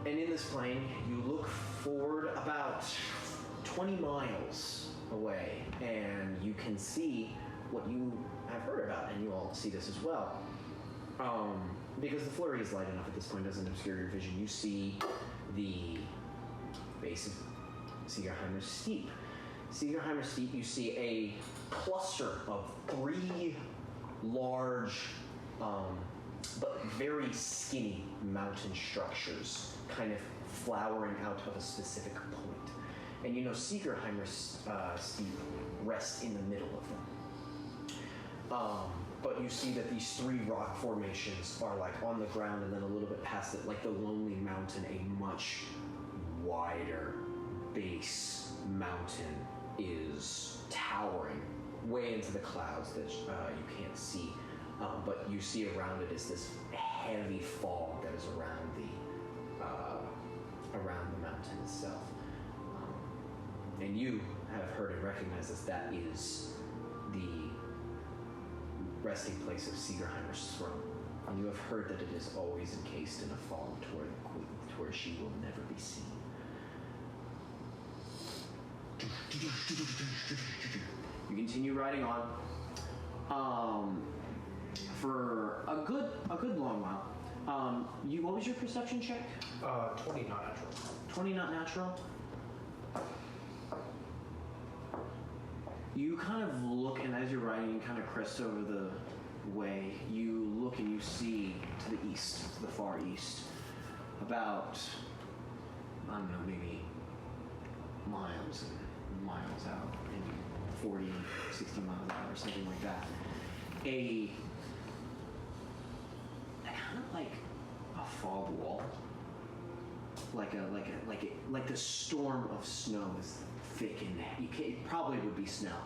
And in this plain, you look forward about 20 miles away, and you can see what you have heard about, and you all see this as well. Because the flurry is light enough at this point, doesn't obscure your vision. You see the base of Seigenheimer's Steep. Seigenheimer's Steep, you see a cluster of 3 large but very skinny mountain structures kind of flowering out of a specific point. And you know, Seigenheimer's steep rest in the middle of them. But you see that these three rock formations are like on the ground, and then a little bit past it, like the Lonely Mountain, a much wider base mountain is towering way into the clouds that you can't see. But you see around it is this heavy fog that is around the mountain itself. And you have heard and recognized that is the resting place of Seigenheimer's throne. And you have heard that it is always encased in a fog to where she will never be seen. You continue riding on. For a good long while. What was your perception check? 20 not natural. 20 not natural. You kind of look, and as you're riding, you kind of crest over the way. You look and you see to the east, to the far east, about, I don't know, maybe miles and miles out, maybe 40, 60 miles an hour, something like that. A kind of like a fog wall, like the storm of snow is thick and it probably would be snow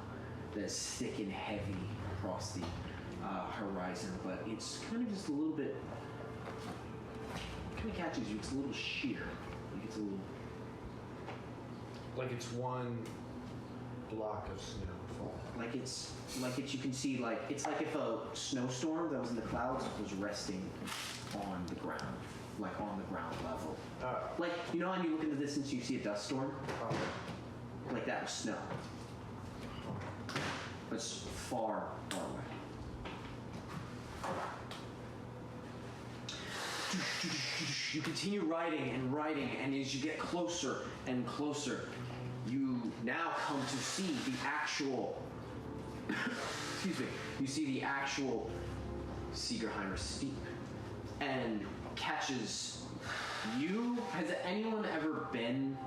that's thick and heavy across the horizon, but it's kind of just a little bit, kind of catches you. It's a little sheer, like it's a little, Like it's one block of snow falling. like it's you can see, like it's like if a snowstorm that was in the clouds was resting on the ground, like on the ground level. Like, you know, when you look in the distance, you see a dust storm. Like that was snow. But it's far, far away. You continue riding, and as you get closer and closer, you now come to see the actual. Excuse me. You see the actual Seigenheimer Steep, and catches you. Has anyone ever been?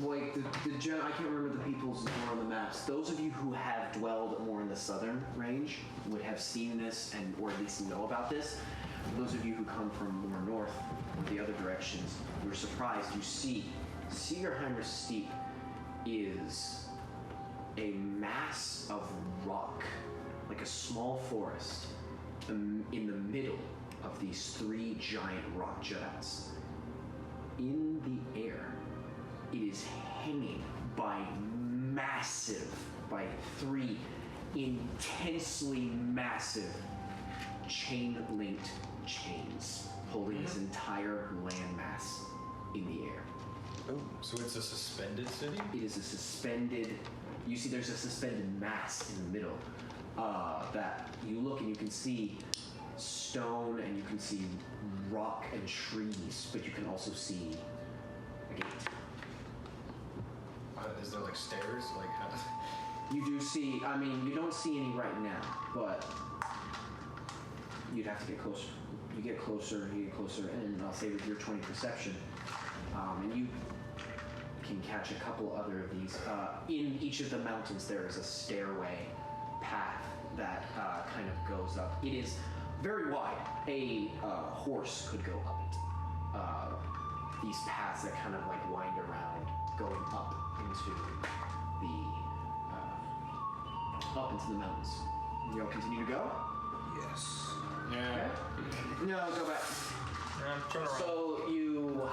Like the I can't remember the peoples that were on the maps. Those of you who have dwelled more in the southern range would have seen this, or at least know about this. For those of you who come from more north or the other directions, you're surprised. You see, Seigenheimer Steep is a mass of rock, like a small forest, in the middle of these three giant rock jutouts. In the air, it is hanging by three intensely massive chain-linked chains holding this entire landmass in the air. Oh, so it's a suspended city? It is a suspended, you see there's a suspended mass in the middle that you look and you can see stone and you can see rock and trees, but you can also see a gate. Is there like stairs? Like how does You do see, I mean, you don't see any right now, but you'd have to get closer. You get closer, and I'll say with your 20 perception, and you can catch a couple other of these. In each of the mountains, there is a stairway path that kind of goes up. It is very wide. A horse could go up it. These paths that kind of like wind around, going up into the mountains. You'll continue to go? Yes. Yeah. Okay. No, go back. Turn around. So you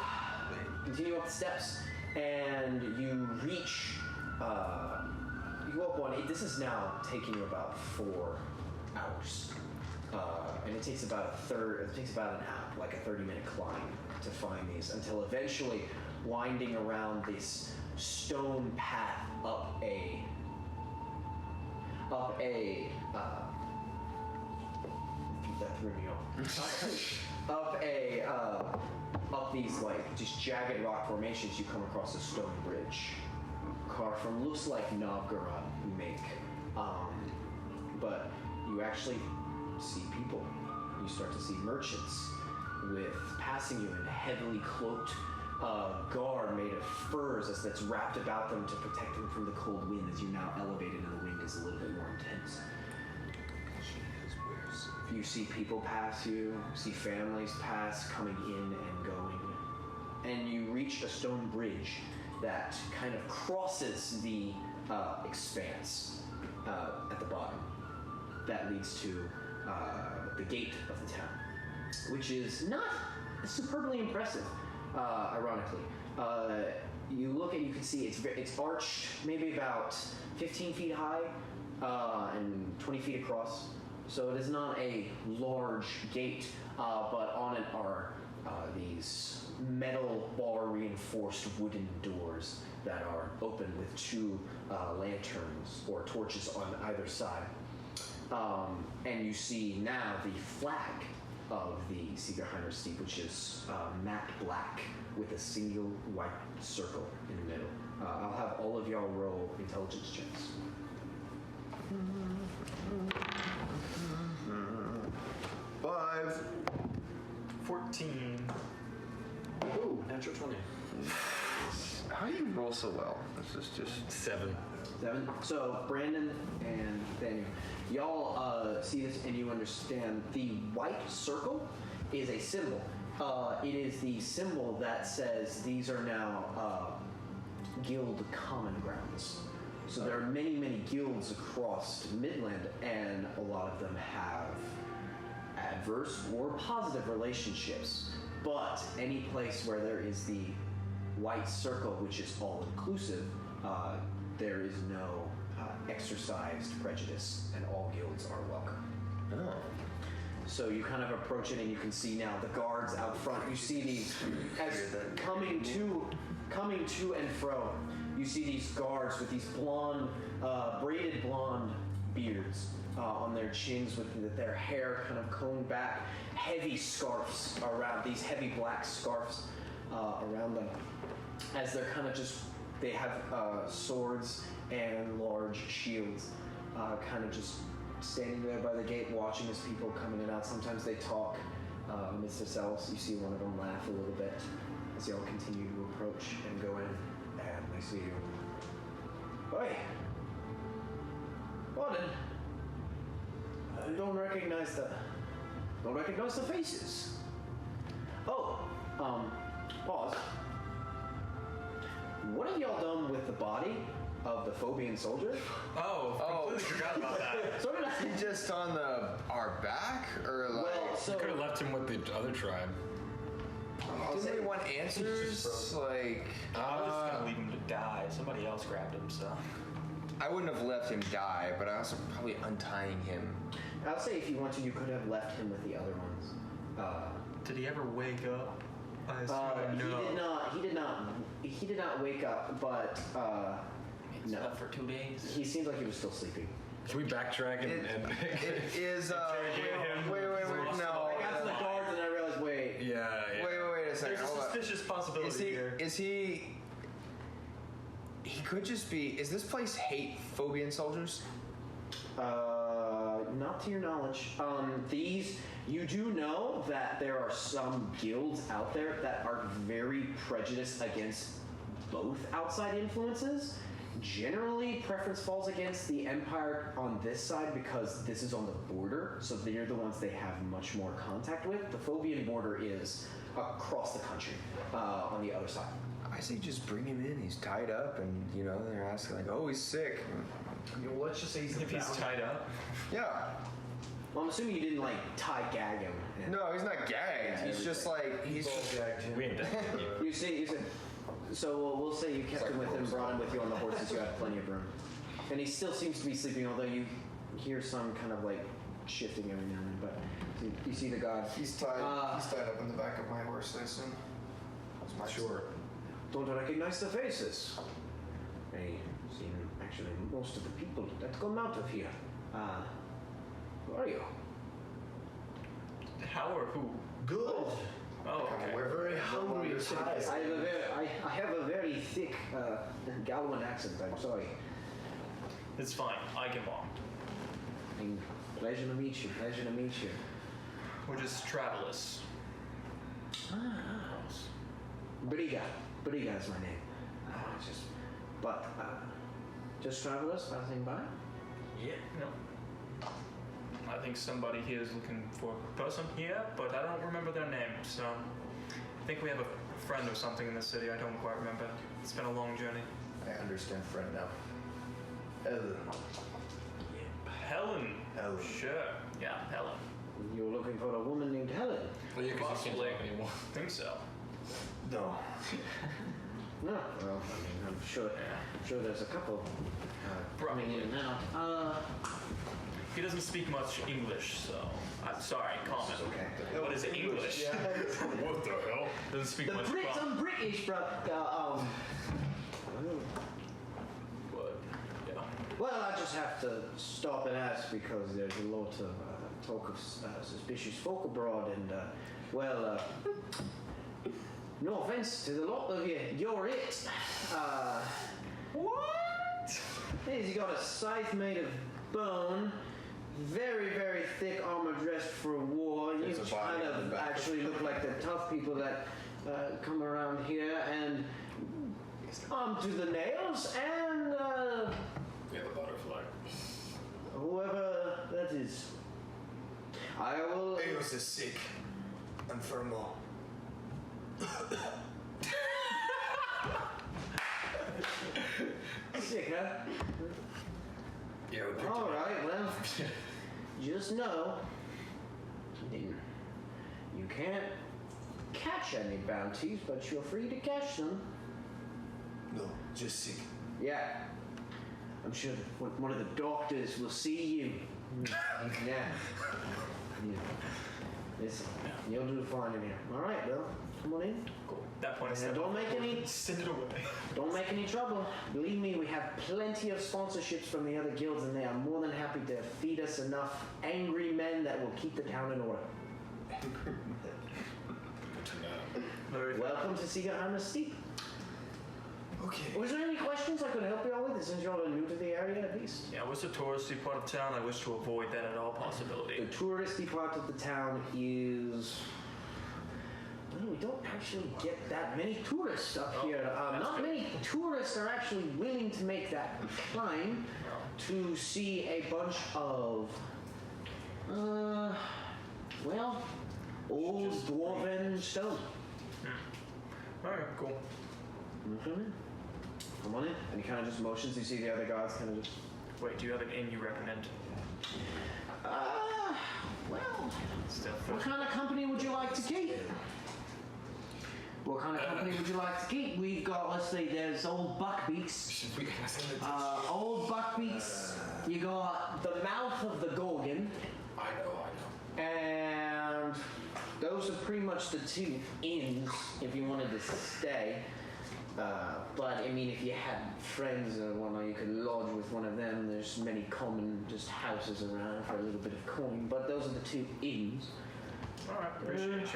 continue up the steps, and you reach. You go up one. This is now taking you about 4 hours, and it takes about It takes about an hour, like a 30-minute climb, to find these, until eventually winding around this stone path up a. That threw me off. Up these like just jagged rock formations, you come across a stone bridge. Car from looks like Novgorod make, but you actually see people. you start to see merchants with passing you in heavily cloaked guard made of furs that's wrapped about them to protect them from the cold wind as you now elevated and the wind is a little bit more intense. You see people pass you, see families pass, coming in and going. And you reach a stone bridge that kind of crosses the expanse at the bottom. That leads to the gate of the town, which is not superbly impressive, ironically. You look and you can see it's arched maybe about 15 feet high and 20 feet across. So it is not a large gate, but on it are these metal bar reinforced wooden doors that are open with two lanterns or torches on either side. And you see now the flag of the Seigenheimer Steeple, which is matte black with a single white circle in the middle. I'll have all of y'all roll intelligence checks. 5. 14. Ooh, natural 20. How do you roll so well? This is just 7. 7. So Brandon and Daniel, y'all see this and you understand the white circle is a symbol. It is the symbol that says these are now guild common grounds. So there are many, many guilds across Midland, and a lot of them have adverse or positive relationships. But any place where there is the white circle, which is all inclusive, there is no exercised prejudice, and all guilds are welcome. oh. So you kind of approach it, and you can see now the guards out front. You see these as coming to and fro. You see these guards with these blonde, braided blonde beards on their chins, with their hair kind of combed back, heavy scarves around, these heavy black scarves around them. As they're kind of they have swords and large shields, kind of just standing there by the gate, watching as people come in and out. Sometimes they talk amidst themselves. You see one of them laugh a little bit as y'all continue to approach and go in, and they see you. Oi! Warden! I don't recognize the faces. Oh, pause. What have y'all done with the body of the Phobian soldier? Oh, completely forgot about that. So did I. He just on our back, or like? Well, so Could have left him with the other tribe. Didn't we want answers? Like, I was just gonna leave him to die. Somebody else grabbed him, so. I wouldn't have left him die, but I also probably untying him. I'll say if you want to, you could have left him with the other ones. Did he ever wake up? I He no. did not. He did not wake up, but no. Slept for 2 days. He seems like he was still sleeping. Can we backtrack and It is. Wait, no. I got to the guards and I realized, wait. yeah. Wait a second. There's a Hold up. suspicious possibility here. Is he? He could just be. Is this place hate Phobian soldiers? Not to your knowledge. You do know that there are some guilds out there that are very prejudiced against both outside influences. Generally, preference falls against the Empire on this side because this is on the border, so they're the ones they have much more contact with. The Phobian border is across the country, on the other side. I say just bring him in. He's tied up, and they're asking like, "Oh, he's sick." Let's just say he's If he's tied up. Yeah. Well, I'm assuming you didn't gag him. No, he's not gagged. He's just like he's. We ain't done. You see, so we'll say you kept him with him, brought him with you on the horses. You had plenty of room, and he still seems to be sleeping. Although you hear some kind of shifting every now and then. But you see the god. He's tied up in the back of my horse, I assume. That's my Sure. Don't recognize the faces. They seem actually most of the people that come out of here. Who are you? How or who? Good. Oh, okay. We're very hungry. I have a very thick Galwan accent. I'm sorry. It's fine. I can walk. Pleasure to meet you. Pleasure to meet you. We're just travelers. Briga is my name. Just travelers passing by. Yeah. No. I think somebody here is looking for a person here, but I don't remember their name. So I think we have a friend or something in the city. I don't quite remember. It's been a long journey. I understand friend now. Hellen. Hellen. Hellen. Sure. Yeah, Hellen. You're looking for a woman named Helen. Well, yeah, because you can't Possibly. talk anymore. I think so. No. No, well, I mean, I'm sure there's a couple coming in and out. He doesn't speak much English, so I'm sorry, common. Okay. What is it, English? What the hell? Doesn't speak The much. Brits, I'm British, bro. But, yeah. Well, I just have to stop and ask because there's a lot of talk of suspicious folk abroad, and no offense to the lot of you, you're it. What? You got a scythe made of bone, very, very thick armor dressed for war. You There's a body kind on the of back. actually look like the tough people that come around here, and armed to the nails, and We have a butterfly. whoever that is. I will. Eos is sick. Enfermo. Sick, huh? Yeah, we picked All it up. right, well, just know you can't catch any bounties, but you're free to catch them. No, just sick. Yeah. I'm sure that one of the doctors will see you. Yeah. Listen, you'll do fine in here. All right, Bill. Come on in. Cool. At that point, I And said, don't make any send it away. Don't make any trouble. Believe me, we have plenty of sponsorships from the other guilds, and they are more than happy to feed us enough angry men that will keep the town in order. Good to know. Very Welcome to Seigenheimer Steeple. Okay. Was there any questions I could help you all with, since you're all new to the area at least? Yeah, what's the touristy part of town? I wish to avoid that at all possibility. The touristy part of the town is... Well, we don't actually get that many tourists up here. Not many tourists are actually willing to make that climb to see a bunch of, old dwarven stone. Alright, cool. Come on in. And he kind of just motions. You see the other guards kind of just... Wait, do you have an inn you recommend? Well, Still what kind of company would you like to keep? What kind of company would you like to keep? We've got, let's see, there's old Buckbeaks. Old Buckbeaks. You got the mouth of the Gorgon. I know. And those are pretty much the two inns if you wanted to stay. But I mean, if you had friends or whatnot, you could lodge with one of them. There's many common just houses around for a little bit of coin. But those are the two inns. Alright, appreciate it.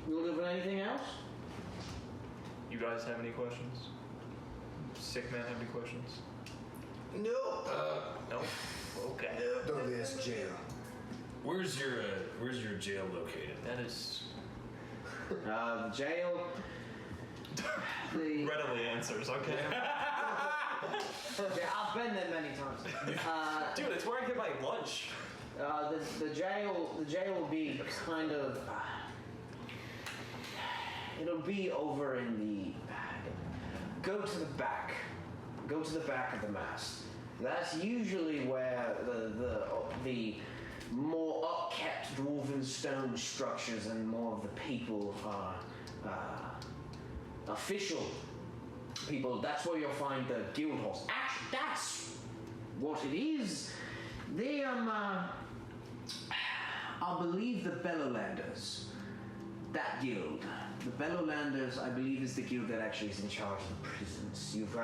You live with anything else? You guys have any questions? Sick man have any questions? No. No? Okay. Don't ask jail. Where's your jail located? That is... The jail. Readily answers, okay. Yeah, I've been there many times. Dude, it's where I get my lunch. The jail will be kind of. It'll be over in the. Go to the back. Go to the back of the mast. That's usually where the more upkept dwarven stone structures and more of the people are. Official people. That's where you'll find the guild halls. Actually, that's what it is. They I believe the Bellowlanders. That guild. The Bellowlanders, I believe, is the guild that actually is in charge of the prisons. You've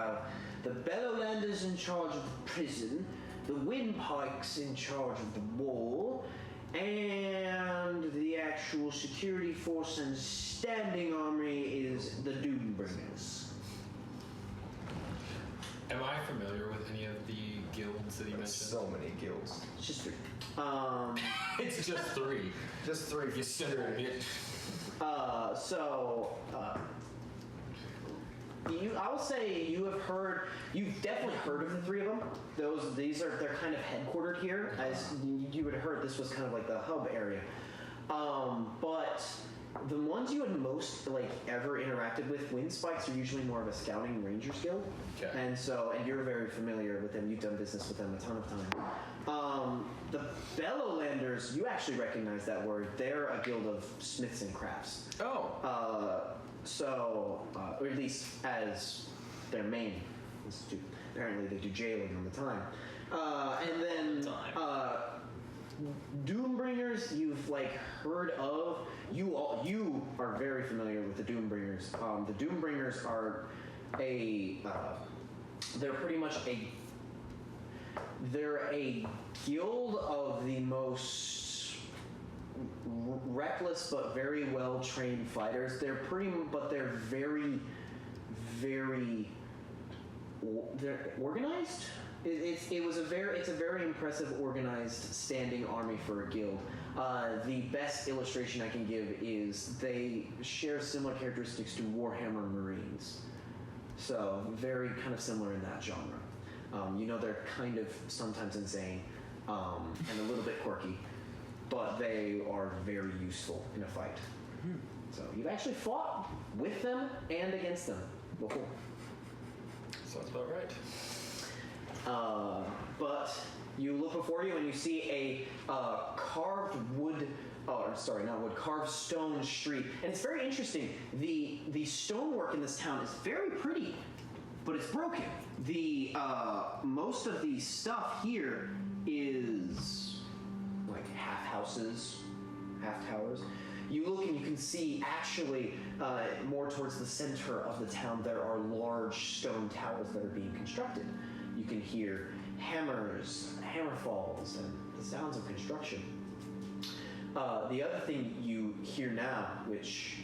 the Bellowlanders in charge of the prison, the Windpikes in charge of the wall, and the actual security force and standing army is the Doombringers. Am I familiar with any of the guilds that he mentioned? So many guilds. It's just 3. It's just 3. Just 3. You simple bitch. I will say you've definitely heard of the 3 of them. They're kind of headquartered here, as you would have heard. This was kind of like the hub area. But the ones you had most ever interacted with, Wind Spikes are usually more of a scouting rangers guild, and you're very familiar with them. You've done business with them a ton of time. The Bellowlanders, you actually recognize that word. They're a guild of smiths and crafts. Oh. Or at least as their main institute. Apparently they do jailing all the time. And then Doombringers, you've heard of. You are very familiar with the Doombringers. The Doombringers are they're pretty much they're a guild of the most reckless but very well trained fighters. They're very, very they're organized. It's a very impressive organized standing army for a guild. The best illustration I can give is they share similar characteristics to Warhammer Marines. So very kind of similar in that genre. They're kind of sometimes insane and a little bit quirky, but they are very useful in a fight. Mm-hmm. So you've actually fought with them and against them before. Sounds about right. But you look before you and you see a carved carved stone street. And it's very interesting. The stonework in this town is very pretty, but it's broken. The most of the stuff here is half houses, half towers. You look and you can see actually more towards the center of the town there are large stone towers that are being constructed. You can hear hammers, hammer falls, and the sounds of construction. The other thing you hear now, which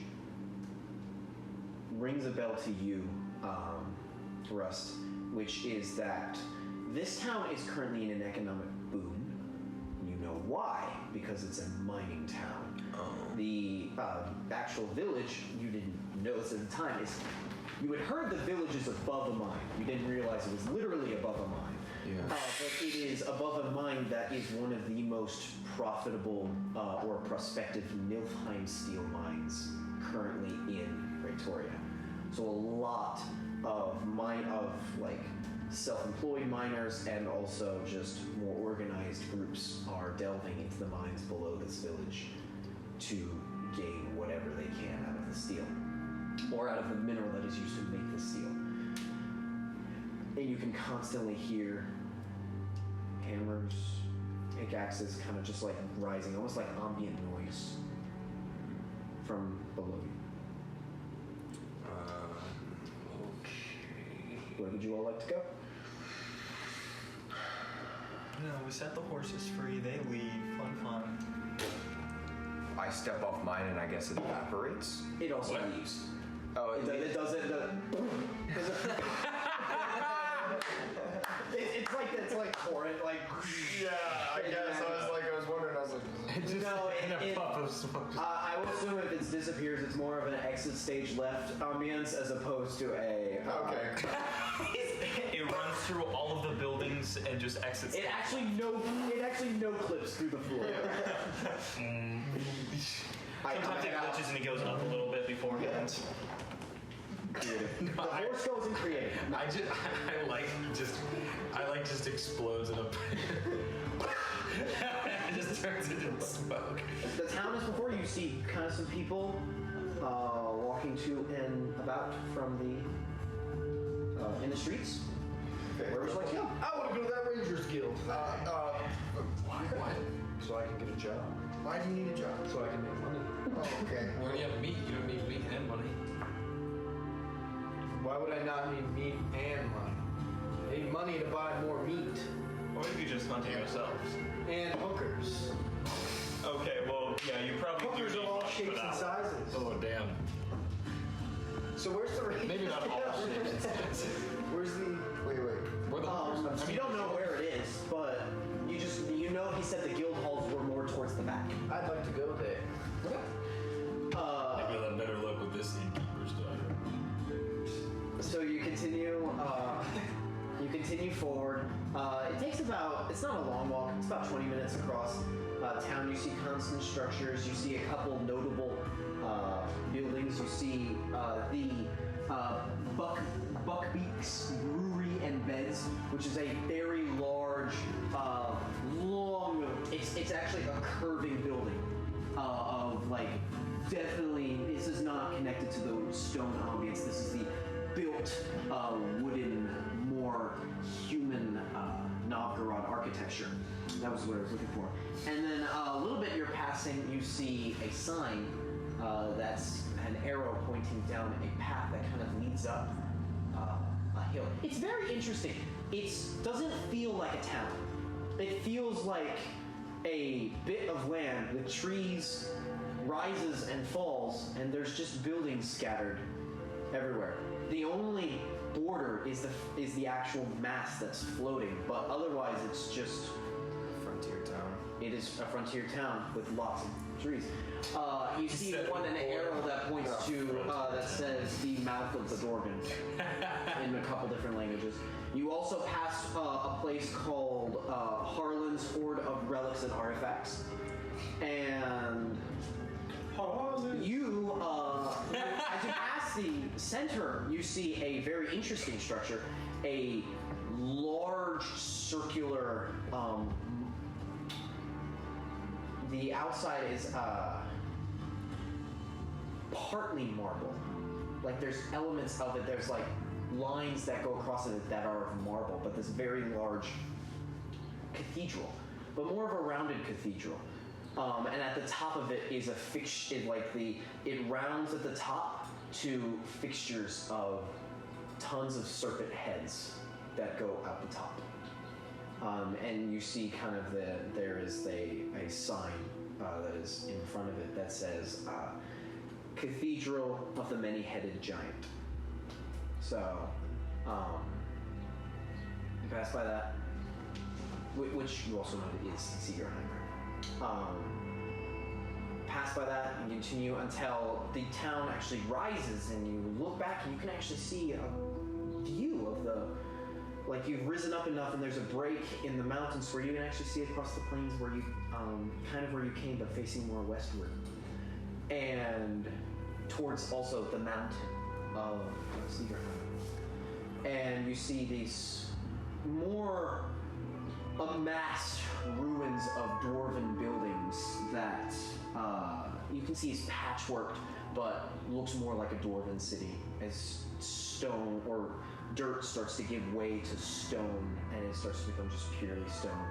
rings a bell to you, Rust, which is that this town is currently in an economic boom. You know why? Because it's a mining town. Oh. The actual village, you didn't notice at the time, is you had heard the village is above a mine. You didn't realize it was literally above a mine. Yeah. But it is above a mine that is one of the most profitable or prospective Nilfheim steel mines currently in Praetoria. So a lot of self-employed miners and also just more organized groups are delving into the mines below this village to gain whatever they can out of the steel, or out of the mineral that is used to make the steel. And you can constantly hear hammers, pickaxes kind of just rising, almost like ambient noise from below you. Okay. Where would you all like to go? No, we set the horses free, they leave. Fun. I step off mine and I guess it evaporates. It also leaves. Oh, it doesn't. It's like pouring, Yeah, I guess. I was wondering. I was like, no, I will assume if it disappears, it's more of an exit stage left ambience as opposed to a. Okay. It runs through all of the buildings and just exits. It actually no clips through the floor. Sometimes it glitches and it goes up a little bit before it ends. The horse goes in creative. I like just explodes in a it just turns into smoke. The town is before you. See kind of some people walking to and about from the in the streets. Okay. Where would you like to go? I want to go to that Rangers Guild. Why? So I can get a job. Why do you need a job? So I can make money. Oh, okay. When you have meat, you don't need meat and money. Why would I not need meat and money? I need money to buy more meat. Or you could just hunt it yourselves. And hookers. Okay, well, yeah, you probably Hookers do of need all money for shapes that and one. sizes. Oh damn. So where's the Rangers Maybe not all Guild? shapes and sizes. Where's the... Wait. Where the You don't know where it continue forward. It takes about, it's not a long walk, it's about 20 minutes across town. You see constant structures, you see a couple notable buildings. You see the Buckbeak's Brewery and Beds, which is a very large, long, it's actually a curving building of like, definitely, this is not connected to the stone ambience. This is the built wooden, more human Novgorod architecture. That was what I was looking for. And then a little bit you're passing, you see a sign that's an arrow pointing down a path that kind of leads up a hill. It's very interesting. It doesn't feel like a town. It feels like a bit of land with trees, rises and falls, and there's just buildings scattered everywhere. The only border is the actual mass that's floating, but otherwise it's just Frontier town. it is a frontier town with lots of trees. You see an arrow that points to that says the mouth of the Gorgon in a couple different languages. You also pass a place called Harlan's Hoard of Relics and Artifacts, and you, as you pass the center, you see a very interesting structure, a large circular. The outside is partly marble. Like there's elements of it. There's like lines that go across it that are of marble, but this very large cathedral, but more of a rounded cathedral. And at the top of it is a fixture, it rounds at the top to fixtures of tons of serpent heads that go out the top. And you see kind of there is a sign that is in front of it that says Cathedral of the Many-Headed Giant. So, you pass by that, which you also know is Seigenheimer. Pass by that and continue until the town actually rises, and you look back and you can actually see a view of the, like you've risen up enough and there's a break in the mountains where you can actually see across the plains where you, kind of where you came but facing more westward. And towards also the mountain of Seigenheimer. And you see these more amassed ruins of dwarven buildings that you can see is patchworked, but looks more like a dwarven city as stone or dirt starts to give way to stone, and it starts to become just purely stone.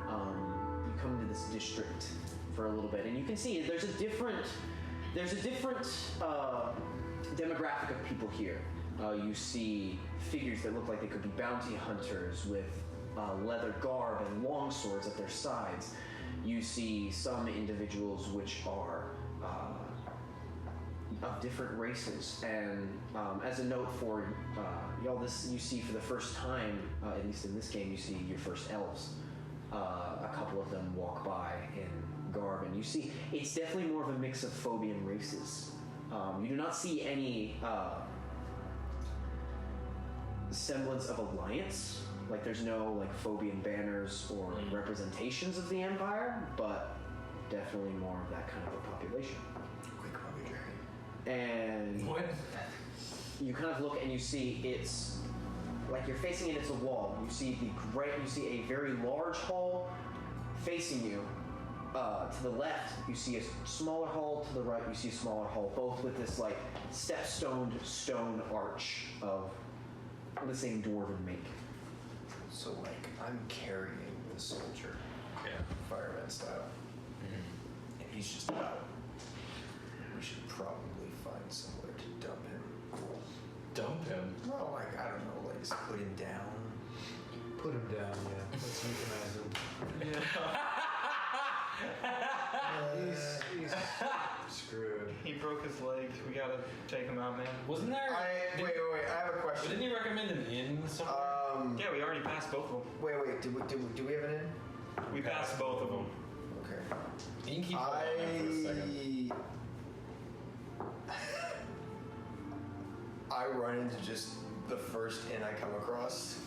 You come to this district for a little bit, and you can see there's a different demographic of people here. You see figures that look like they could be bounty hunters with leather garb and long swords at their sides. You see some individuals which are of different races, and as a note for y'all, this you see for the first time, at least in this game, you see your first elves. A couple of them walk by in garb, and you see it's definitely more of a mix of Phobian races. You do not see any semblance of alliance. Like there's no like Phobian banners or representations of the Empire, but definitely more of that kind of a population. Quick hobby journey. And What? you kind of look and you see it's like you're facing it as a wall. You see you see a very large hall facing you. To the left, you see a smaller hall. To the right, you see a smaller hall, both with this like step-stoned stone arch of the same dwarven make. So, like, I'm carrying the soldier, fireman style, and he's just out. We should probably find somewhere to dump him. Dump him? Well, like, I don't know, like, just put him down. Put him down, yeah. Let's euthanize him. He's screwed. He broke his leg. We gotta take him out, man. Wasn't there? Wait, I have a question. Didn't he recommend an inn somewhere? Yeah, we already passed both of them. Wait, do we have an in? We passed both of them. Okay. You can keep holding on for a second. I run into just the first inn I come across.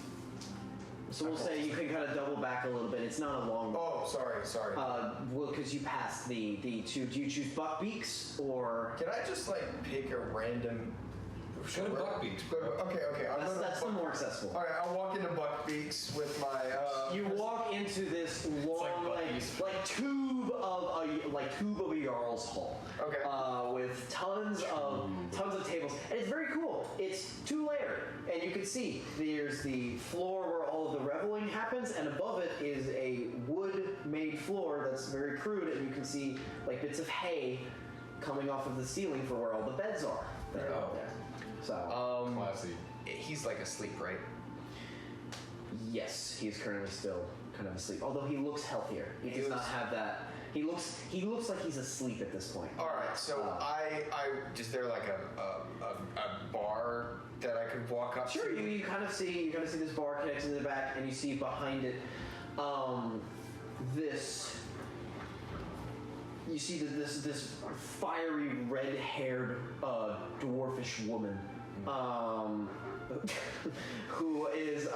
So we'll say you can kind of double back a little bit. It's not a long. Oh, sorry. Well, because you passed the two. Do you choose Buckbeaks or? Can I just like pick a random? Go to Buckbeaks. Okay. That's the more accessible. All right, I'll walk into Buckbeaks with my. You walk into this long, like tube of a Jarl's Hall. Okay. With tons of tables, and it's very cool. It's 2-layered, and you can see there's the floor where all of the reveling happens, and above it is a wood-made floor that's very crude, and you can see like bits of hay coming off of the ceiling for where all the beds are. There. So. Classy. He's like asleep, right? Yes, he is currently still kind of asleep. Although he looks healthier. He does not have that. He looks like he's asleep at this point. All right, so is there like a bar that I could walk up Sure, to? you kind of see this bar connects in the back, and you see behind it this fiery red-haired dwarfish woman who is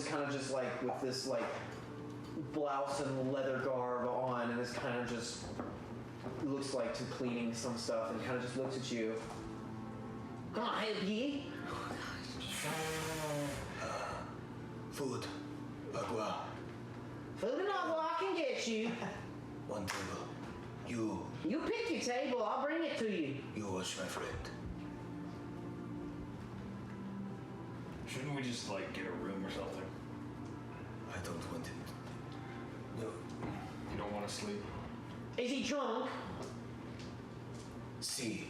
kind of just like with this like blouse and leather garb on, and is kind of just looks like to cleaning some stuff, and kind of just looks at you. Can I help you? Food. Agua. Food and agua, I can get you. One table. You pick your table, I'll bring it to you. You watch my friend. Shouldn't we just like get a room or something? I don't want it. No. You don't want to sleep? Is he drunk? See.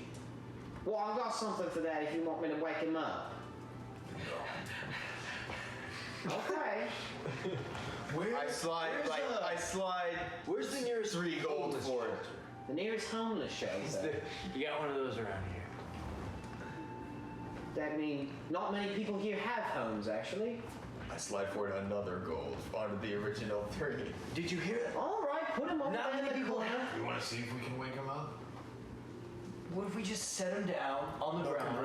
Well, I've got something for that if you want me to wake him up. Okay. I slide. Where's the nearest 3 gold for it. The nearest homeless shelter. You got one of those around here. That means not many people here have homes, actually. I slide forward another gold onto the original 3. Did you hear that? All right, put him over Not there in many the people corner. You want to see if we can wake him up? What if we just set him down on the ground?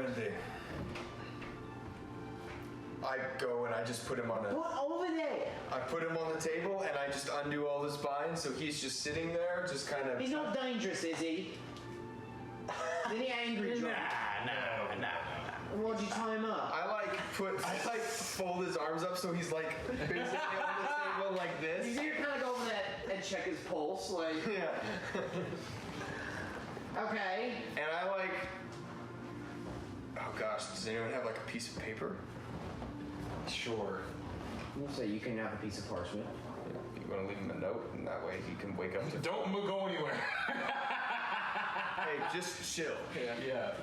I go and I just put him on Put over there. I put him on the table and I just undo all his binds, so he's just sitting there, just kind of. He's not dangerous, is he? Is he angry drunk? Nah. Why'd you tie him up? I fold his arms up so he's like basically on the table like this. You kind of go over that and check his pulse, like. Yeah. Okay. And I oh gosh, does anyone have like a piece of paper? Sure. We'll say you can have a piece of parchment. You want to leave him a note, and that way he can wake up to. Don't go anywhere. Hey, just chill. Yeah.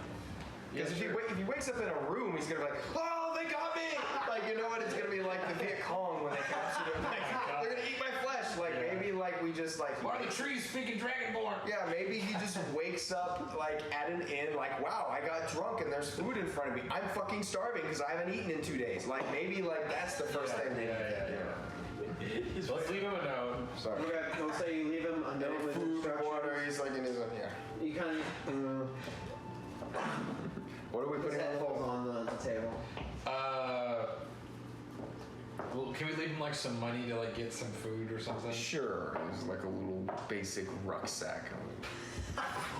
Because if he wakes up in a room, he's gonna be like, "Oh, they got me!" Like, you know what? It's gonna be like the Viet Cong when they captured him. Like, they're gonna eat my flesh. Like, maybe like we just like. Why are the trees speaking Dragonborn? Yeah, maybe he just wakes up like at an inn, like, wow, I got drunk and there's food in front of me. I'm fucking starving because I haven't eaten in 2 days. Like, maybe like that's the first thing. Let's leave him a note. Sorry. Okay, we'll say you leave him a note with Food, instructions. water. He's like in his own. Yeah. You kind of. What are we His putting head falls on the table. Well, can we leave him like some money to like get some food or something? Sure. It's like a little basic rucksack.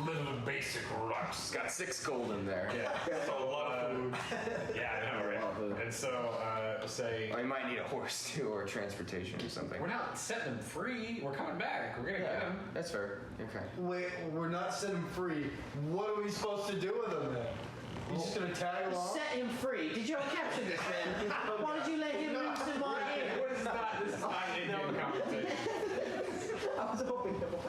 Little basic rocks. It's got 6 gold in there. Yeah. So a lot of food. Yeah, I know, A lot of food. right? And so, say. I might need a horse too, or transportation or something. We're not setting him free. We're coming back. We're gonna get him. That's fair. Okay. Wait, we're not setting him free. What are we supposed to do with him then? He's just gonna tag along? Set him free. Did you all capture this man? Why did you let him loose in my ear? This is not an Indian conversation. I was hoping it was.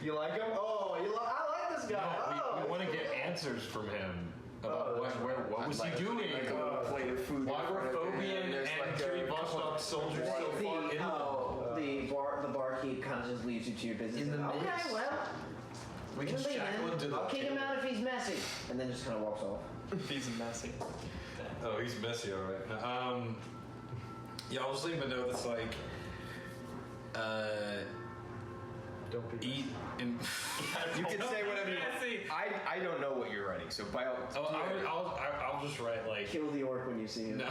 You like him? Oh, I like this guy. No, we want to get answers from him about what was he doing? Like a plate of food. Why were Phobian and Jimmy Vostok soldiers so far in The barkeep kind of just leaves you to your business. Okay, well. We can shackle him to the I'll kick him out if he's messy. And then just kind of walks off. He's messy. Oh, he's messy, all right. Yeah, I'll just leave him a note that's like, Don't be eat and. You can say whatever you want. I I don't know what you're writing, so by all... I'll just write like... Kill the orc when you see him. No.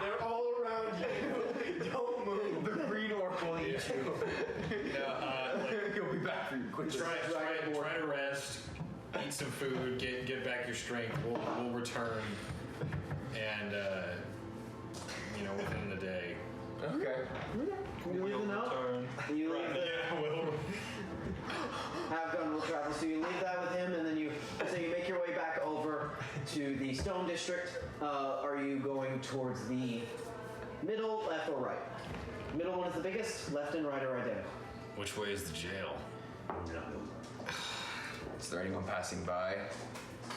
They're all around you. Don't move. The green orc will eat you. He'll be back for you quickly. Try to rest, eat some food, get back your strength. We'll return, and within the day. Okay. You leave the note? You leave Have gun will travel. So you leave that with him, and then you make your way back over to the Stone District. Are you going towards the middle, left, or right? Middle one is the biggest. Left and right are identical. Which way is the jail? Is there anyone passing by?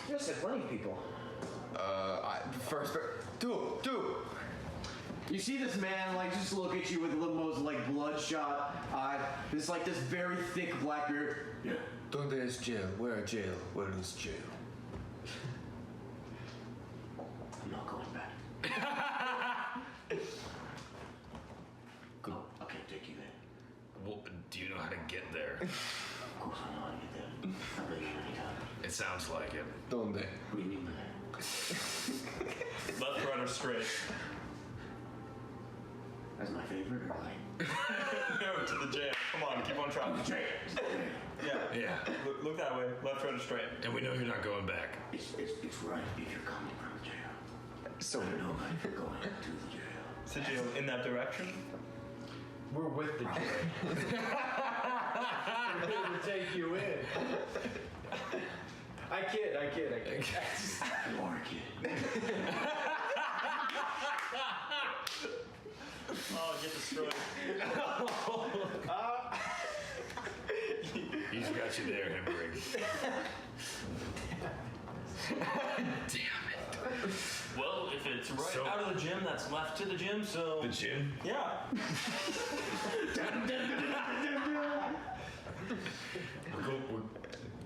Yes, there's plenty of people. Do. You see this man just look at you with the most bloodshot eye. This very thick black beard. Yeah. Donde es jail? Where jail? Where is jail? I'm not going back. Good. I can't take you there. Well, do you know how to get there? Of course I know how to get there. I've been here many times. It sounds like it. Donde? Remember. Left, right, or straight? That's my favorite, or No, to the jail. Come on, keep on trying. Yeah. Look that way. Left, right, or straight? And we know you're not going back. It's right if you're coming from the jail. So I know if you're going to the jail. Is the jail in that direction? We're with the jail. We're here to take you in. I kid. You are a kid. Oh, get destroyed. He's got you there, Hembree. Damn it. Well, if it's right So- out of the gym, that's left to the gym, so... The gym? Yeah. We're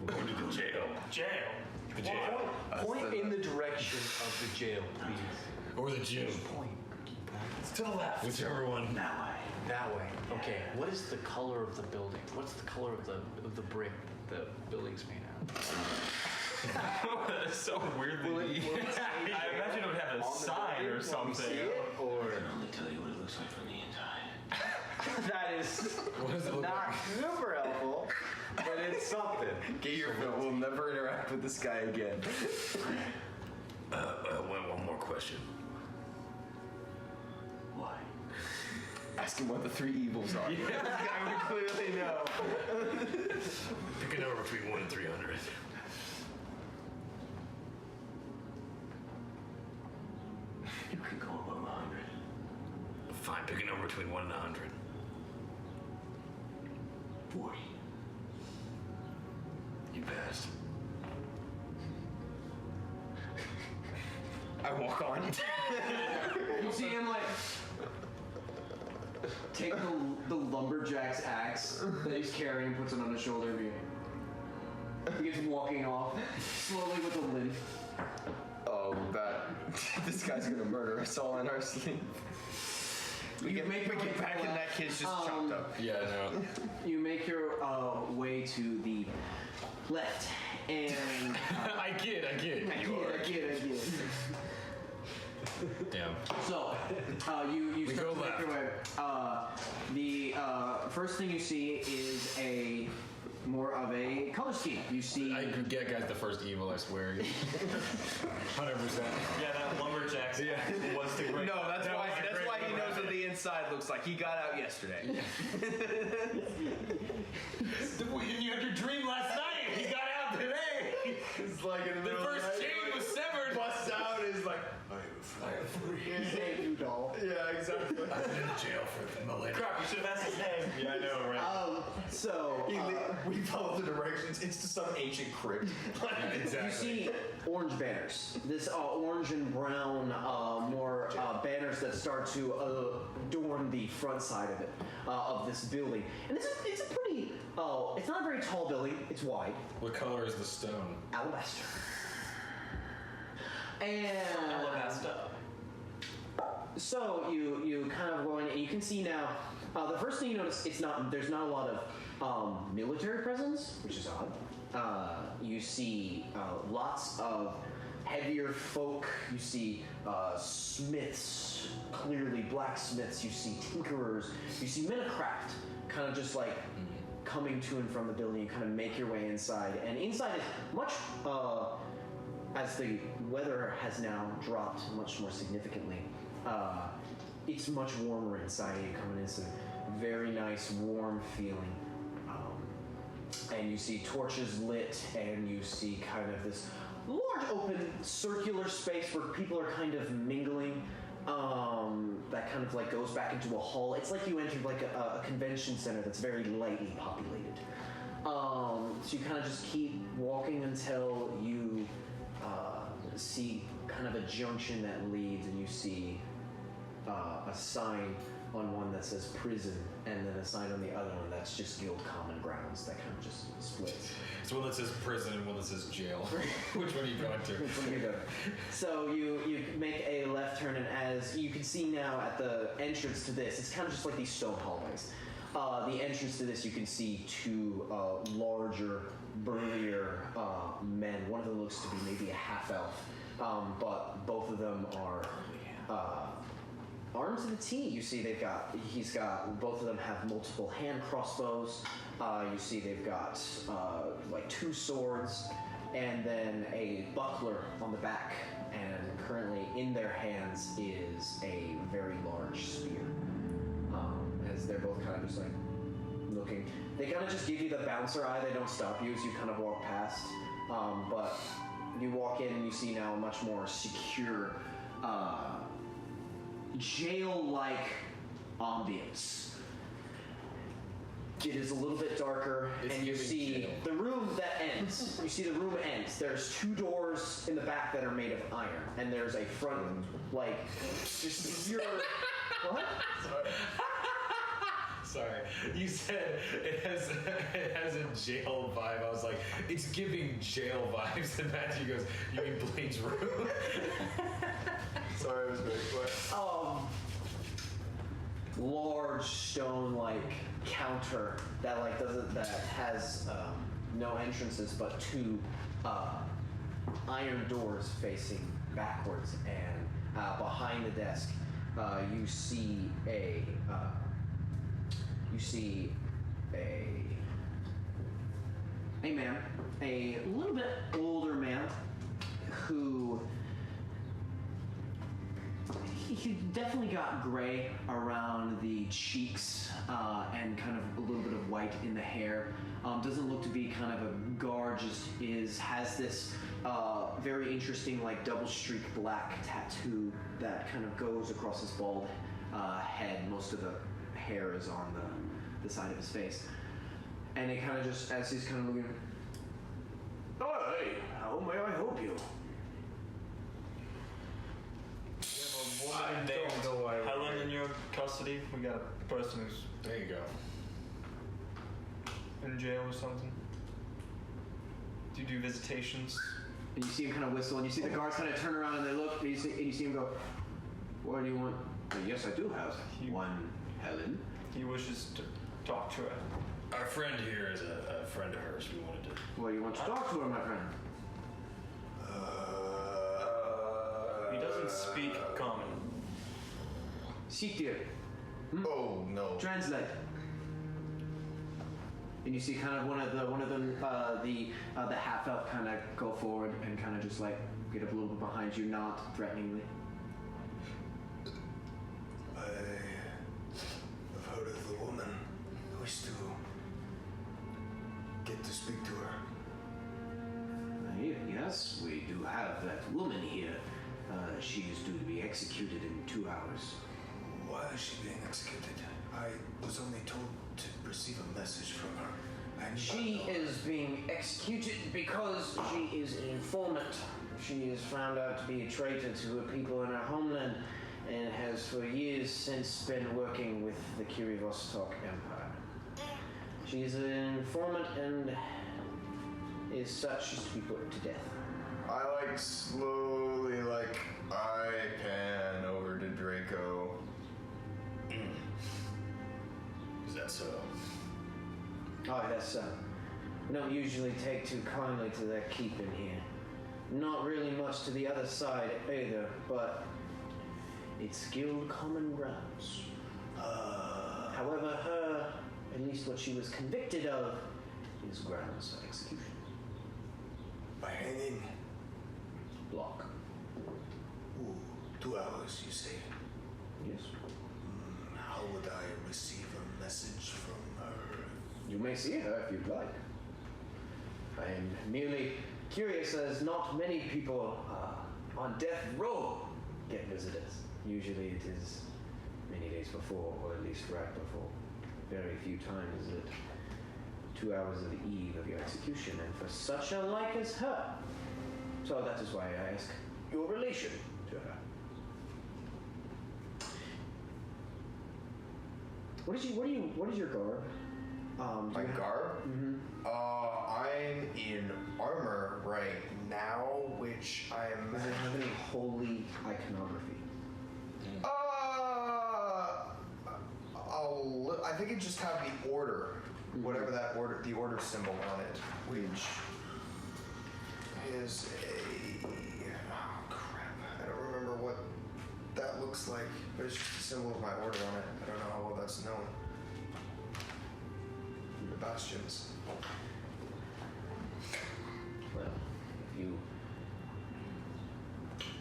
going to the jail. Jail. The jail. Point in the direction of the jail, please. Or the gym. It's to the left. Whichever one. That way. Okay. What is the color of the building? What's the color of the brick the building's made out of? That's so weirdly... I imagine it would have a sign or something. Or I can only tell you what it looks like from the inside. that is What does it look not like? super helpful, but it's something. Get your fill. We'll never interact with this guy again. One more question. Why? Ask him what the three evils are. This guy would clearly know. Pick a number between 1 and 300. You can go above 100. Fine, pick a number between 1 and 100. 40. You passed. I walk on. You see him take the lumberjack's axe that he's carrying, puts it on his shoulder, and he gets walking off slowly with a limp. Oh, this guy's gonna murder us all in our sleep. We get back and that kid's just chopped up. Yeah, no. You make your way to the left, and I kid. I kid. Damn. So, you We start go to make your way. The first thing you see is more of a color scheme. You see. I could get guys the first evil, I swear. 100%. Yeah, that lumberjack was the great. No, that's That why was a great he knows what the inside looks like. He got out yesterday. You had your dream last night. He got out today. It's like in the The middle of first night, chain like, was severed. busts out is like, I am free. Yeah, exactly. I've been in jail for millennia. Crap, we should have asked his name. Yeah, I know, right? So We follow the directions. It's to some ancient crypt. Exactly. you see orange banners. This orange and brown, more banners that start to adorn the front side of it, of this building. And it's a pretty. It's not a very tall building. It's wide. What color is the stone? Alabaster. And Alabaster. so you kind of go in, and you can see now. The first thing you notice, there's not a lot of military presence, which is odd. You see lots of heavier folk. You see smiths, clearly blacksmiths. You see tinkerers. You see men of craft, kind of just like coming to and from the building. You kind of make your way inside, and inside is much, as the weather has now dropped much more significantly. It's much warmer inside. You coming in, it's a very nice, warm feeling. And you see torches lit, and you see kind of this large open circular space where people are kind of mingling. That kind of like goes back into a hall. It's like you entered like a convention center that's very lightly populated. So you kind of just keep walking until you see kind of a junction that leads, and you see a sign on one that says prison, and then a sign on the other one that's just guild common grounds that kind of just splits. It's one that says prison and one that says jail. Which one are you going to? Which one are you going to? So you make a left turn, and as you can see now at the entrance to this, it's kind of just like these stone hallways. The entrance to this, you can see two larger, burlier men. One of them looks to be maybe a half-elf, but both of them are armed to the T. You see both of them have multiple hand crossbows. You see they've got like two swords and then a buckler on the back. And currently in their hands is a very large spear. As they're both kind of just like looking. They kind of just give you the bouncer eye. They don't stop you as you kind of walk past. But you walk in and you see now a much more secure jail-like ambience. It is a little bit darker, and you see the room that ends. You see the room ends. There's two doors in the back that are made of iron, and there's a front, like, just your what? Sorry. You said it has a jail vibe. I was like, it's giving jail vibes, and Matthew goes, you mean Blaine's room? Sorry, I was very quick. Large stone-like counter that has no entrances but two iron doors facing backwards, and behind the desk you see a man, a little bit older man who. He definitely got gray around the cheeks and kind of a little bit of white in the hair. Doesn't look to be kind of a guard, just has this very interesting like double streak black tattoo that kind of goes across his bald head. Most of the hair is on the side of his face. And it kind of just, as he's kind of looking, oh, hey, how may I help you? Hellen in your custody. We got a person who's There you go. in jail or something. Do you do visitations? And you see him kind of whistle, and you see the guards kind of turn around and they look, and you see him go, what do you want? Yes, I do have one, Hellen. He wishes to talk to her. Our friend here is a friend of hers. We wanted to. Well, you want to talk to her, my friend? He doesn't speak common. Seek dear. Oh no. Translate. And you see kind of one of them, the half elf kind of go forward and kind of just like get up a little bit behind you, not threateningly. I have heard of the woman. I wish to get to speak to her. Yes, we do have that woman here. She is due to be executed in 2 hours. Why is she being executed? I was only told to receive a message from her. She is being executed because she is an informant. She is found out to be a traitor to her people in her homeland and has for years since been working with the Kirivostok Empire. She is an informant and is such as to be put to death. I like slowly eye pan over to Draco. Is that so? Oh, yes, we don't usually take too kindly to their keeping here. Not really much to the other side either, but it's guild common grounds. However, at least what she was convicted of, is grounds for execution. By hanging? Block. Ooh, 2 hours, you say? Yes. How would I receive a message from her? You may see her if you'd like. I am merely curious, as not many people on death row get visitors. Usually it is many days before, or at least right before. Very few times is it 2 hours of the eve of your execution, and for such a like as her. So that is why I ask your relation to her. What is your garb? My garb? Mm-hmm. I'm in armor right now, which I'm. Does it have any holy iconography? I think it just have the order, whatever that order, the order symbol on it, which is a. Oh crap! I don't remember what that looks like, but it's just a symbol of my order on it. I don't know how well that's known. The bastions. Well, if you.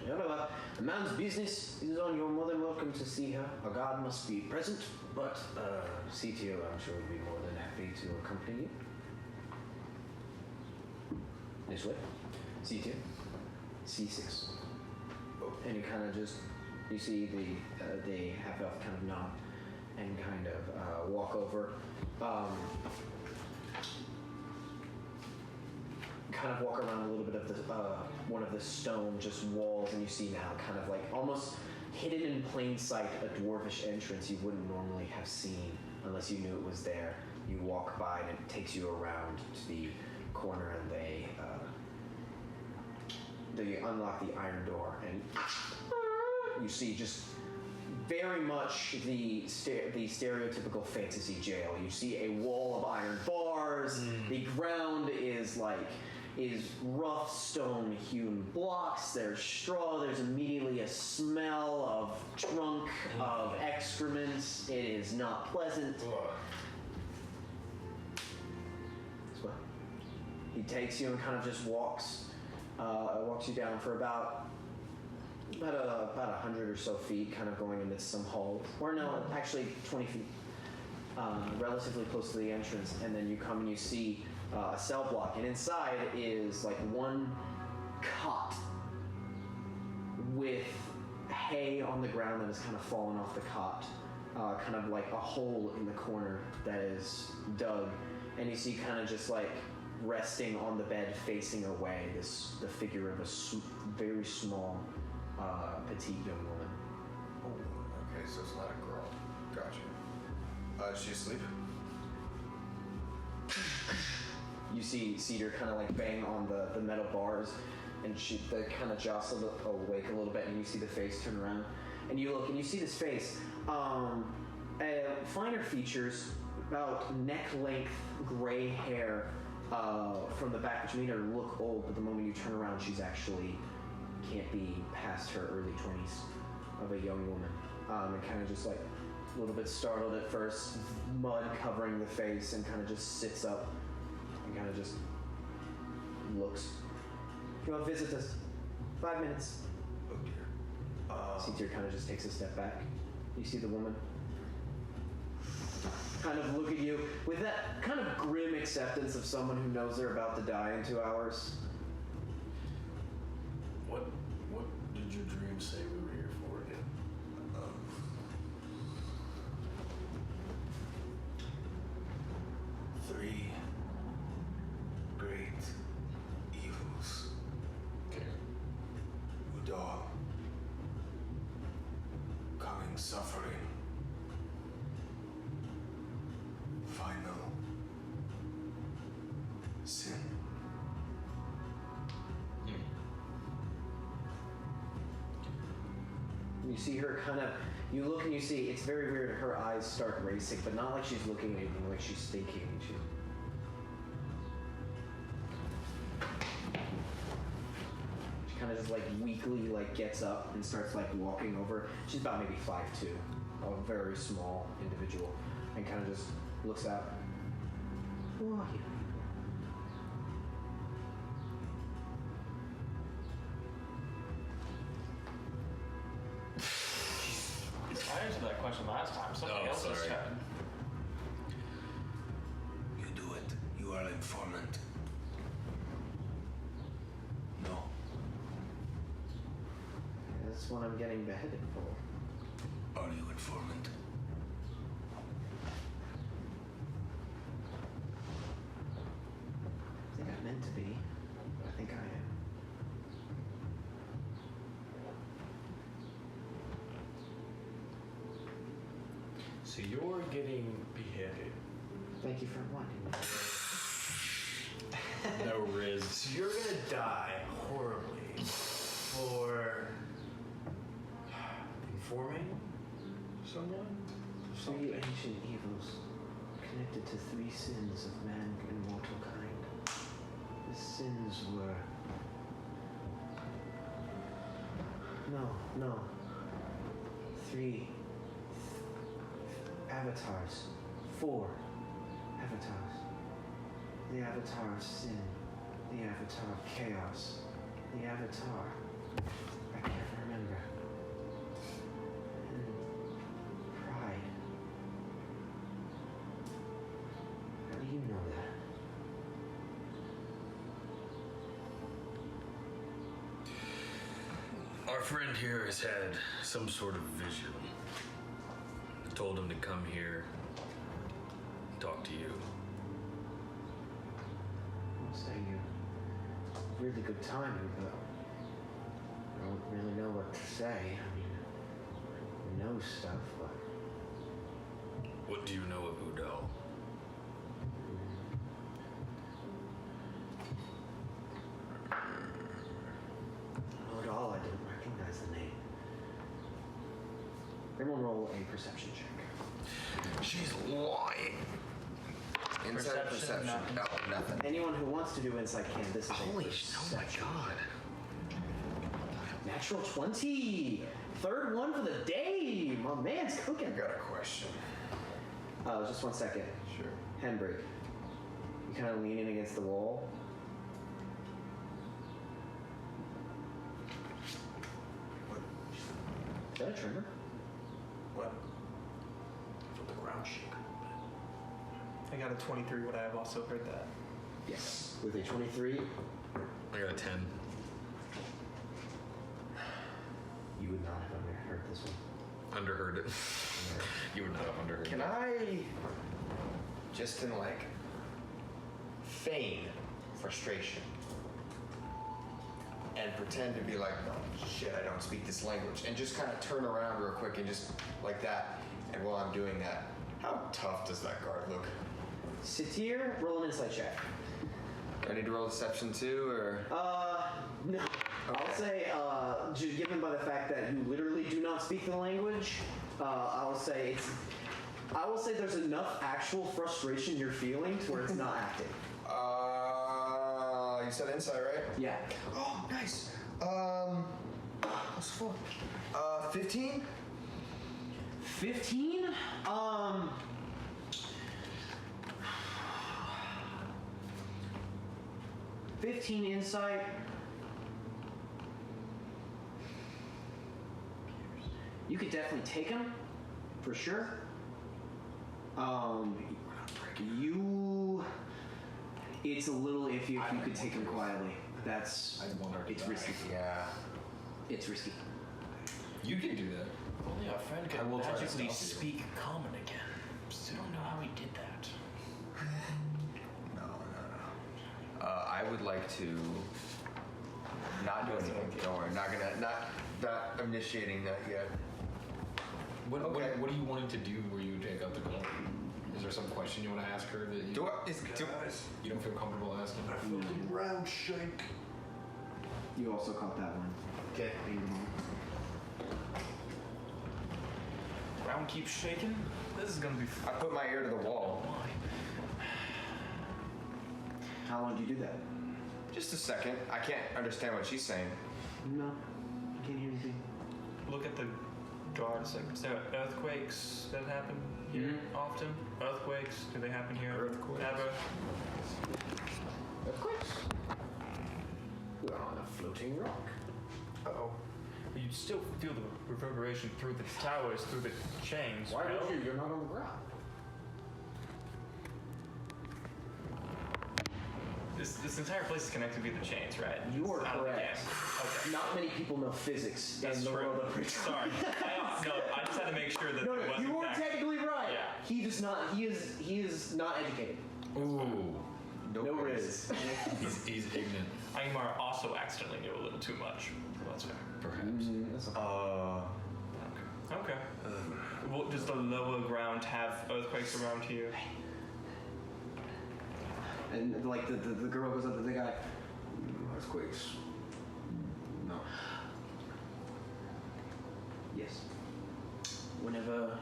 However, a man's business is on. You're more than welcome to see her. A guard must be present, but CTO, I'm sure, would be more than happy to accompany you. This way. C2. C6. And you kind of just, you see the half-elf kind of nod and kind of walk over. Kind of walk around a little bit of the one of the stone just walls, and you see now kind of like almost hidden in plain sight a dwarvish entrance you wouldn't normally have seen unless you knew it was there. You walk by and it takes you around to the corner, and they unlock the iron door, and you see just very much the stereotypical fantasy jail. You see a wall of iron bars. The ground is rough stone hewn blocks. There's straw. There's immediately a smell of trunk, of excrements. It is not pleasant. So he takes you and kind of just walks you down for about 100 or so feet, kind of going into some halls. Or no, actually 20 feet. Relatively close to the entrance, and then you come and you see a cell block, and inside is like one cot with hay on the ground that has kind of fallen off the cot, kind of like a hole in the corner that is dug, and you see kind of just like resting on the bed facing away the figure of a very small petite young woman. Oh, okay, so it's not a girl. Gotcha. Is she asleep? You see Cedar kind of like bang on the metal bars, and they kind of jostle awake a little bit, and you see the face turn around, and you look and you see this face. Finer features, about neck length gray hair from the back, which made her look old, but the moment you turn around, she's actually can't be past her early 20s of a young woman, and kind of just like a little bit startled at first, mud covering the face, and kind of just sits up and kind of just looks. You want to visit us? 5 minutes. Oh dear. Cedar kind of just takes a step back. You see the woman kind of look at you with that kind of grim acceptance of someone who knows they're about to die in 2 hours. What did your dream say we were here for again? 3 great evils. Okay. Udar. Coming suffering. Final sin. You see her kind of, you look and you see, it's very weird, her eyes start racing, but not like she's looking at anything, like she's thinking. of just like weakly like gets up and starts like walking over. She's about maybe 5'2", a very small individual, and kind of just looks out. Who are you? I answered that question last time. Something else has happened. You do it. You are an informant. No. That's what I'm getting beheaded for. Are you informant? I think I'm meant to be. I think I am. So you're getting beheaded. Thank you for wanting me. No riz. So you're gonna die horribly for informing someone? Three ancient evils connected to 3 sins of man and mortal kind. The sins were... No. 3 avatars. 4 avatars. The avatar of sin. The avatar of chaos. The avatar... I can't remember. And pride. How do you know that? Our friend here has had some sort of vision. I told him to come here and talk to you. I'm saying you really good timing, but I don't really know what to say. I mean, I know stuff, but What do you know of Udal? not at all. I didn't recognize the name. Everyone roll a perception check. She's lying. Inside perception. Nothing. No, nothing. Anyone who wants to do insight can. This is Holy a sh! Oh my perception. god! Natural 20. Third one for the day. My man's cooking. I got a question. Just 1 second. Sure. Handbrake. You kind of leaning against the wall. What? Is that a tremor? What? Feel the ground shake. I got a 23, but I have also heard that. Yes. With a 23, I got a 10. you would not have heard this one. Underheard it. You would not have underheard Can it. I just in like feign frustration and pretend to be like, no, shit, I don't speak this language, and just kind of turn around real quick and just like that. And while I'm doing that, how tough does that guard look? Satir, roll an insight check. Do I need to roll deception too, or? No. I'll say, just given by the fact that you literally do not speak the language, I will say there's enough actual frustration you're feeling to where it's not acting. You said insight, right? Yeah. Oh, nice. What's fun? 15? 15? 15 insight. You could definitely take him, for sure. It's a little iffy if you could take him quietly. It's risky. Yeah. It's risky. You can do that. Only our friend I could will try to magically stop you. speak common again. Still don't know how he did that. No. I would like to not do anything. Don't worry. Not initiating that yet. What Okay. are you wanting to do where you take out the call? Is there some question you want to ask her that you you don't feel comfortable asking? I feel the ground shake. You also caught that one. Okay. Ground keeps shaking. This is gonna be I put my ear to the wall. How long do you do that? Just a second. I can't understand what she's saying. No, I can't hear anything. Look at the guards. Like, is there earthquakes that happen here often? Earthquakes? Do they happen here ever? Earthquakes? We're on a floating rock. Uh-oh. But you still feel the reverberation through the towers, through the chains. Why right? would you? You're not on the ground. This entire place is connected via the chains, right? You are It's out of the correct. game. Okay. Not many people know physics That's in the true. world of Praetoria. Sorry. I just had to make sure that No, there wasn't you were that. technically right. Yeah. He does not. He is not educated. Ooh. No riz. He's ignorant. Angmar also accidentally knew a little too much. Well, that's fair. Perhaps. Okay. Well, does the lower ground have earthquakes around here? And like the girl goes up to the guy. Earthquakes. No. Yes. Whenever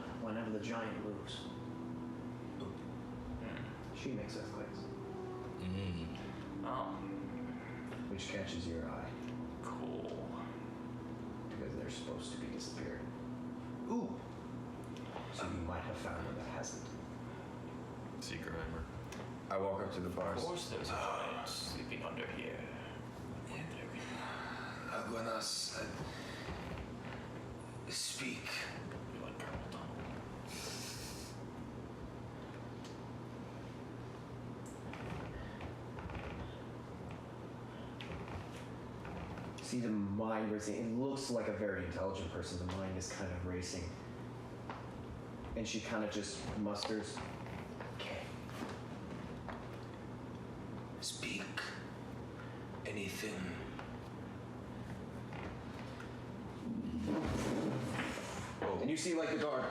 the giant moves, she makes earthquakes. Oh, Which catches your eye cool. because they're supposed to be disappearing. Ooh. So you might have found one that hasn't. Seigenheimer. I walk up to the Of bars. course there's a giant sleeping under here. Aguanas, speak. You like Colonel Donald? See the mind racing. It looks like a very intelligent person. The mind is kind of racing. And she kind of just musters. Okay. Speak. Anything. And you see like the guard,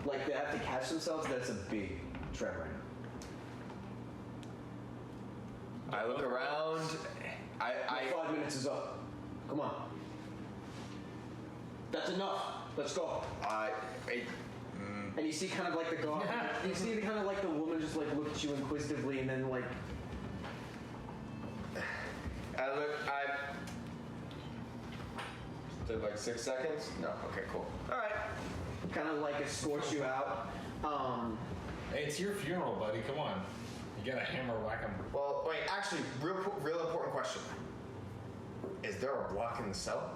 like they have to catch themselves. That's a big trap right now. I look around. Your 5 minutes is up. Come on. That's enough. Let's go. And you see kind of like the guard. You see the kind of like the woman just like look at you inquisitively, and then like. Did like 6 seconds? No. Okay. Cool. All right. Kind of like escorts you out. Hey, it's your funeral, buddy. Come on. You gotta hammer whack him. Well, wait. Actually, real important question. Is there a block in the cell?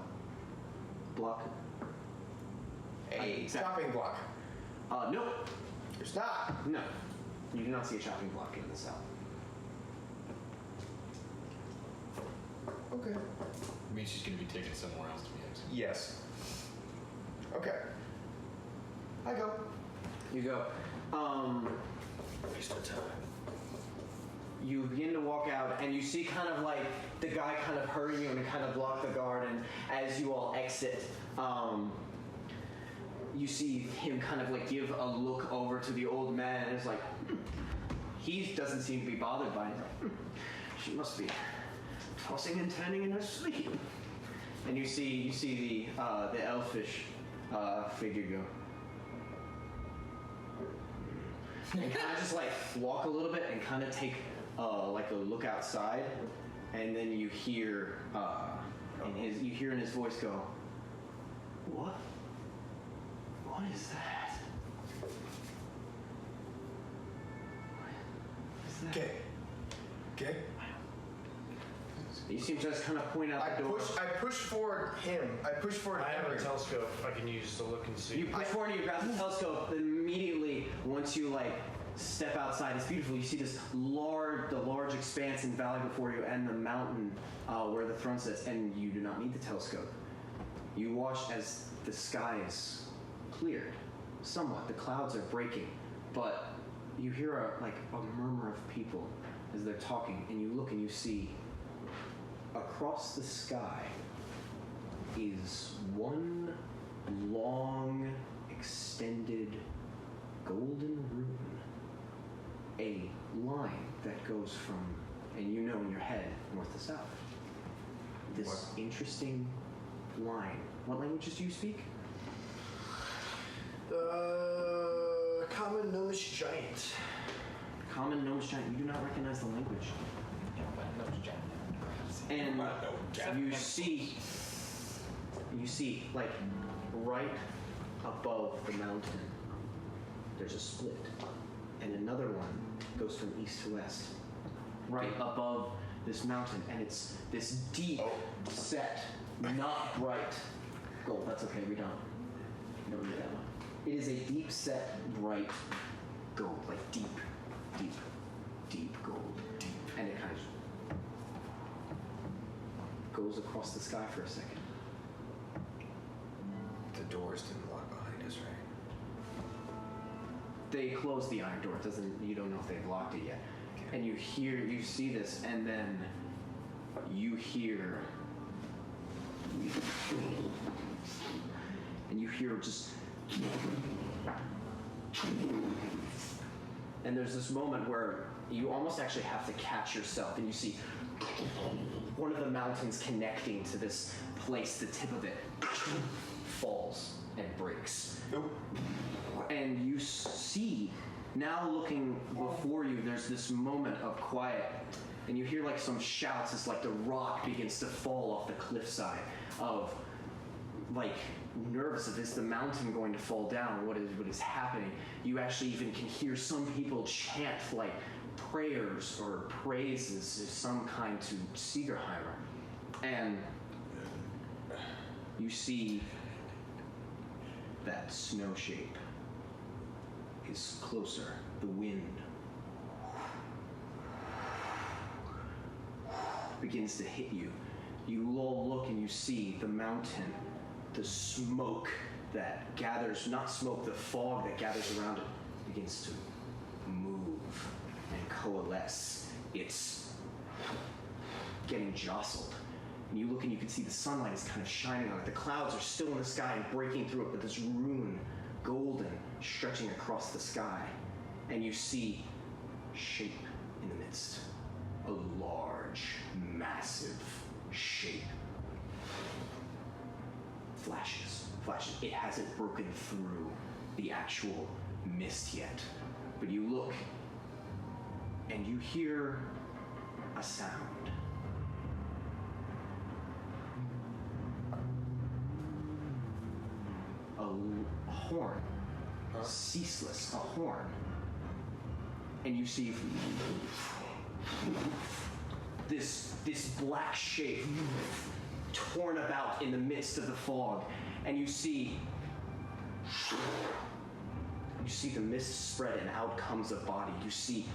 Block. A chopping block. Nope. There's not. No. You do not see a chopping block in the cell. Okay. I mean, she's gonna be taken somewhere else to be executed. Yes. Okay. I go. You go. Waste of time. You begin to walk out, and you see kind of like the guy kind of hurrying you and kind of block the guard. And as you all exit, you see him kind of like give a look over to the old man, and it's like he doesn't seem to be bothered by it. He's like, she must be tossing and turning in her sleep. And you see the elfish figure go. And kind of just like walk a little bit and kind of take like a look outside, and then you hear in his voice go, "What? What is that? What is that?" Okay. You seem to just kind of point out I the door. push forward him. I push forward I have a Henry. telescope I can use to look and see. You push forward and you grab the telescope. Then immediately, once you like step outside, it's beautiful. You see this large expanse in the valley before you, and the mountain where the throne sits. And you do not need the telescope. You watch as the sky is cleared, somewhat. The clouds are breaking, but you hear a murmur of people as they're talking, and you look and you see across the sky is one long, extended golden rune. A line that goes from, and you know in your head, north to south. This interesting line. What languages do you speak? Common gnomish giant. Common gnomish giant. You do not recognize the language. And you see You see, like, right above the mountain, there's a split. And another one goes from east to west. Right above this mountain. And it's this deep set, not bright gold. That's okay, we don't need that one. It is a deep set, bright gold. Like deep gold. Deep. And it kind of goes across the sky for a second. The doors didn't lock behind us, right? They closed the iron door. It doesn't. You don't know if they've locked it yet. And you see this, and then you hear, just, and there's this moment where you almost actually have to catch yourself, and you see one of the mountains connecting to this place, the tip of it falls and breaks. And you see, now looking before you, there's this moment of quiet, and you hear like some shouts as like the rock begins to fall off the cliffside, of like nervous of, is the mountain going to fall down? What is happening? You actually even can hear some people chant like prayers or praises of some kind to Seigenheimer. And you see that snow shape is closer. The wind begins to hit you. You all look and you see the mountain, the smoke that gathers, not smoke, the fog that gathers around it begins to move and coalesce. It's getting jostled. And you look and you can see the sunlight is kind of shining on it. The clouds are still in the sky and breaking through it, but this rune, golden, stretching across the sky. And you see shape in the midst. A large, massive shape. Flashes. It hasn't broken through the actual mist yet. But you look and you hear a sound. A horn. Ceaseless, a horn. And you see this black shape torn about in the midst of the fog, and you see the mist spread and out comes a body. You see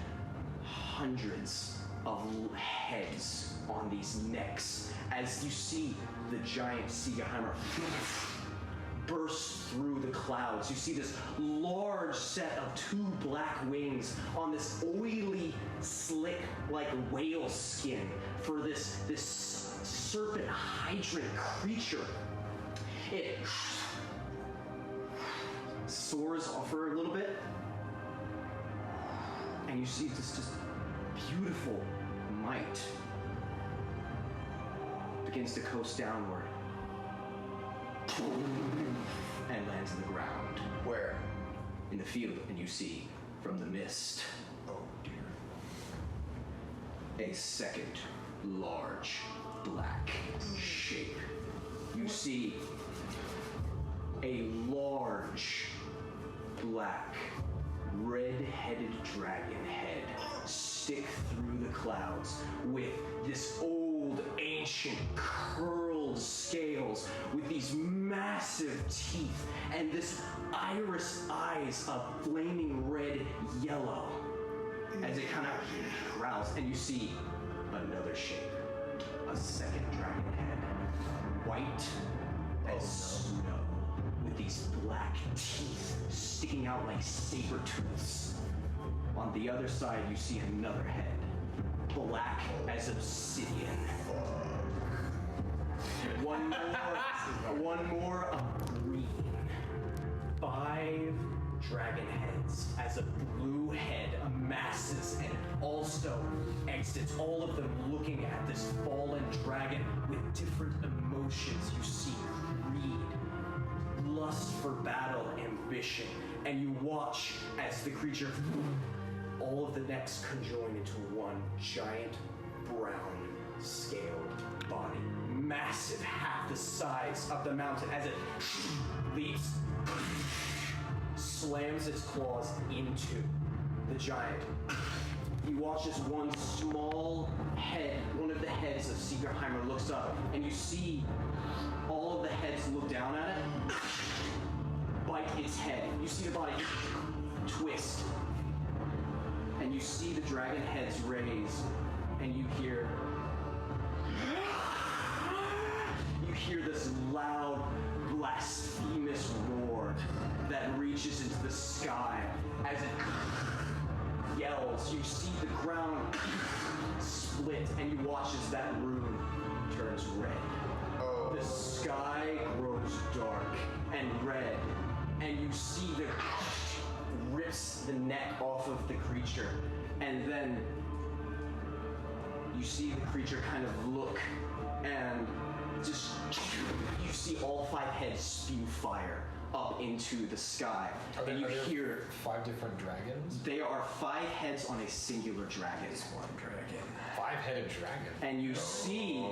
hundreds of heads on these necks as you see the giant Seigenheimer burst through the clouds. You see this large set of two black wings on this oily, slick, like whale skin for this serpent hydrant creature. It soars for a little bit, and you see this just beautiful might begins to coast downward and lands on the ground. Where? In the field, and you see from the mist. Oh dear. A second large black shape. You see a large black red-headed dragon head stick through the clouds with this old ancient curled scales with these massive teeth and this iris eyes of flaming red yellow as it kind of growls. And you see another shape, a second dragon head, white as snow with these black teeth sticking out like saber tooths. On the other side, you see another head, black as obsidian. One more of green. 5 dragon heads as a blue head amasses and also exits, all of them looking at this fallen dragon with different emotions. You see greed, lust for battle, ambition, and you watch as the creature, all of the necks conjoin into one giant brown scaled body, massive, half the sides of the mountain as it leaps, slams its claws into the giant. You watch as one small head, one of the heads of Seigenheimer looks up, and you see all of the heads look down at it, bite its head. You see the body twist, and you see the dragon heads raise, and you hear this loud, blasphemous roar that reaches into the sky as it yells. You see the ground split, and you watch as that rune turns red. The sky grows dark and red, and you see the rips the neck off of the creature, and then you see the creature kind of look, and just you see all 5 heads spew fire up into the sky. And you hear 5 different dragons? They are 5 heads on a singular dragon. It's one dragon. 5-headed dragon. And you see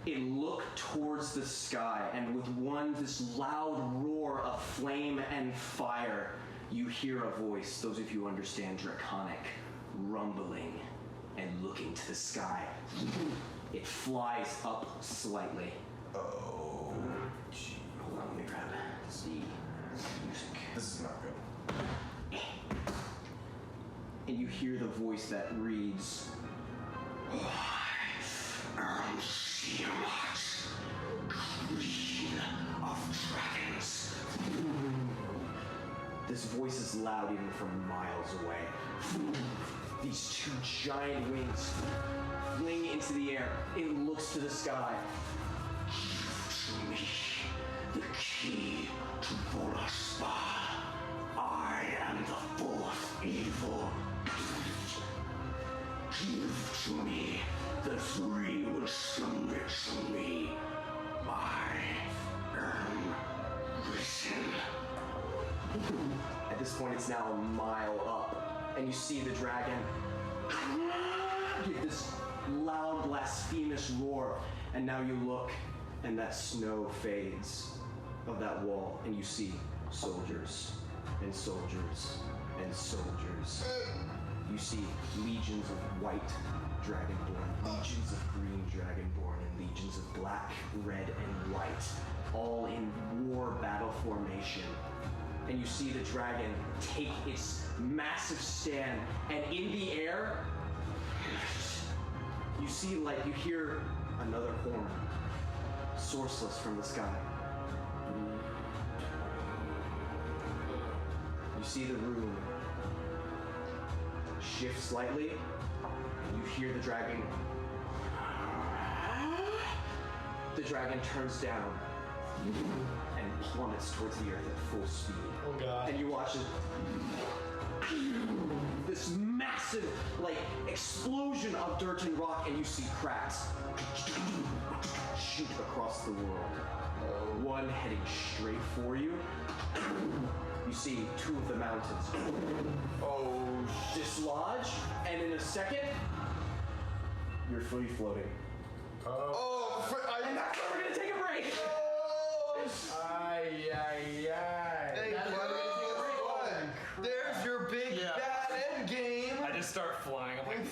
it look towards the sky, and with this loud roar of flame and fire, you hear a voice, those of you who understand Draconic, rumbling and looking to the sky. It flies up slightly. Oh, gee. Hold on, let me grab the music. This is not good. And you hear the voice that reads, I am Tiamat, queen of dragons. This voice is loud even from miles away. These 2 giant wings fling into the air. It looks to the sky. To me, the key to Volaspa. I am the 4th evil. Give to me the 3 which submit to me. I am risen. At this point, it's now a mile up, and you see the dragon give this loud, blasphemous roar, and now you look, and that snow fades of that wall, and you see soldiers and soldiers and soldiers. You see legions of white dragonborn, legions of green dragonborn, and legions of black, red, and white, all in war battle formation. And you see the dragon take its massive stand, and in the air, you see, you hear another horn, sourceless from the sky. You see the rune shift slightly, and you hear the dragon. The dragon turns down and plummets towards the earth at full speed. Oh god. And you watch it. This massive, explosion of dirt and rock, and you see cracks shoot across the world. One heading straight for you. You see 2 of the mountains dislodge, and in a second, you're free floating. And that's where we're gonna take a break. Hey, buddy. There's your big bad end game. I just start flying. I'm like,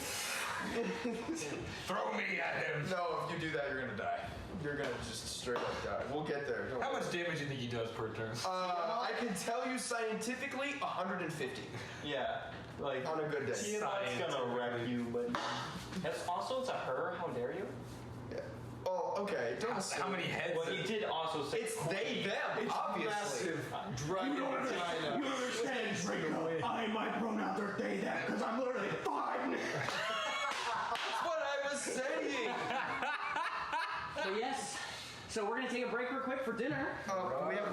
throw me at him. No, if you do that, you're gonna die. You're gonna just straight up die. We'll get there. Don't How worry. much damage do you think he does per turn? I can tell you scientifically 150 Yeah. Like, on a good day. Tiamat's gonna wreck you, but. That's also, it's a her, how dare you? Yeah. Oh, okay. Don't How many heads? Well, he did also say. It's they, them. It's obviously. massive dragon vagina. You understand, Draco? I my pronouns are they, them, because I'm literally 5. That's what I was saying. So yes. So we're gonna take a break real quick for dinner. We have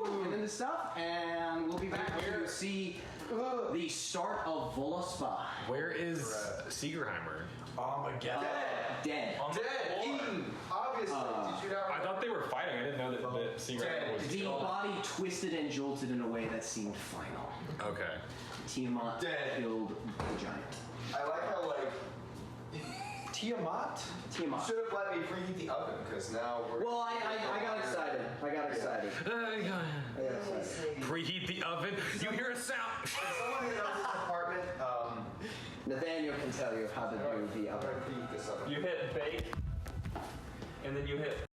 And then the stuff, and we'll be back to see the start of Volaspa. Where is Seigenheimer? Armageddon. Dead. dead, eaten. Obviously. Did you not? I thought they were fighting. I didn't know that Seigenheimer was. The body twisted and jolted in a way that seemed final. Okay. Tiamat Dead. killed the giant. I like how Tiamat? Tiamat. Should have let me preheat the oven because now we're. Well, I got excited. I got excited. Preheat the oven. You hear a sound. Someone who knows this apartment, Nathaniel can tell you how to do the I'm oven. gonna preheat this oven. You hit bake, and then you hit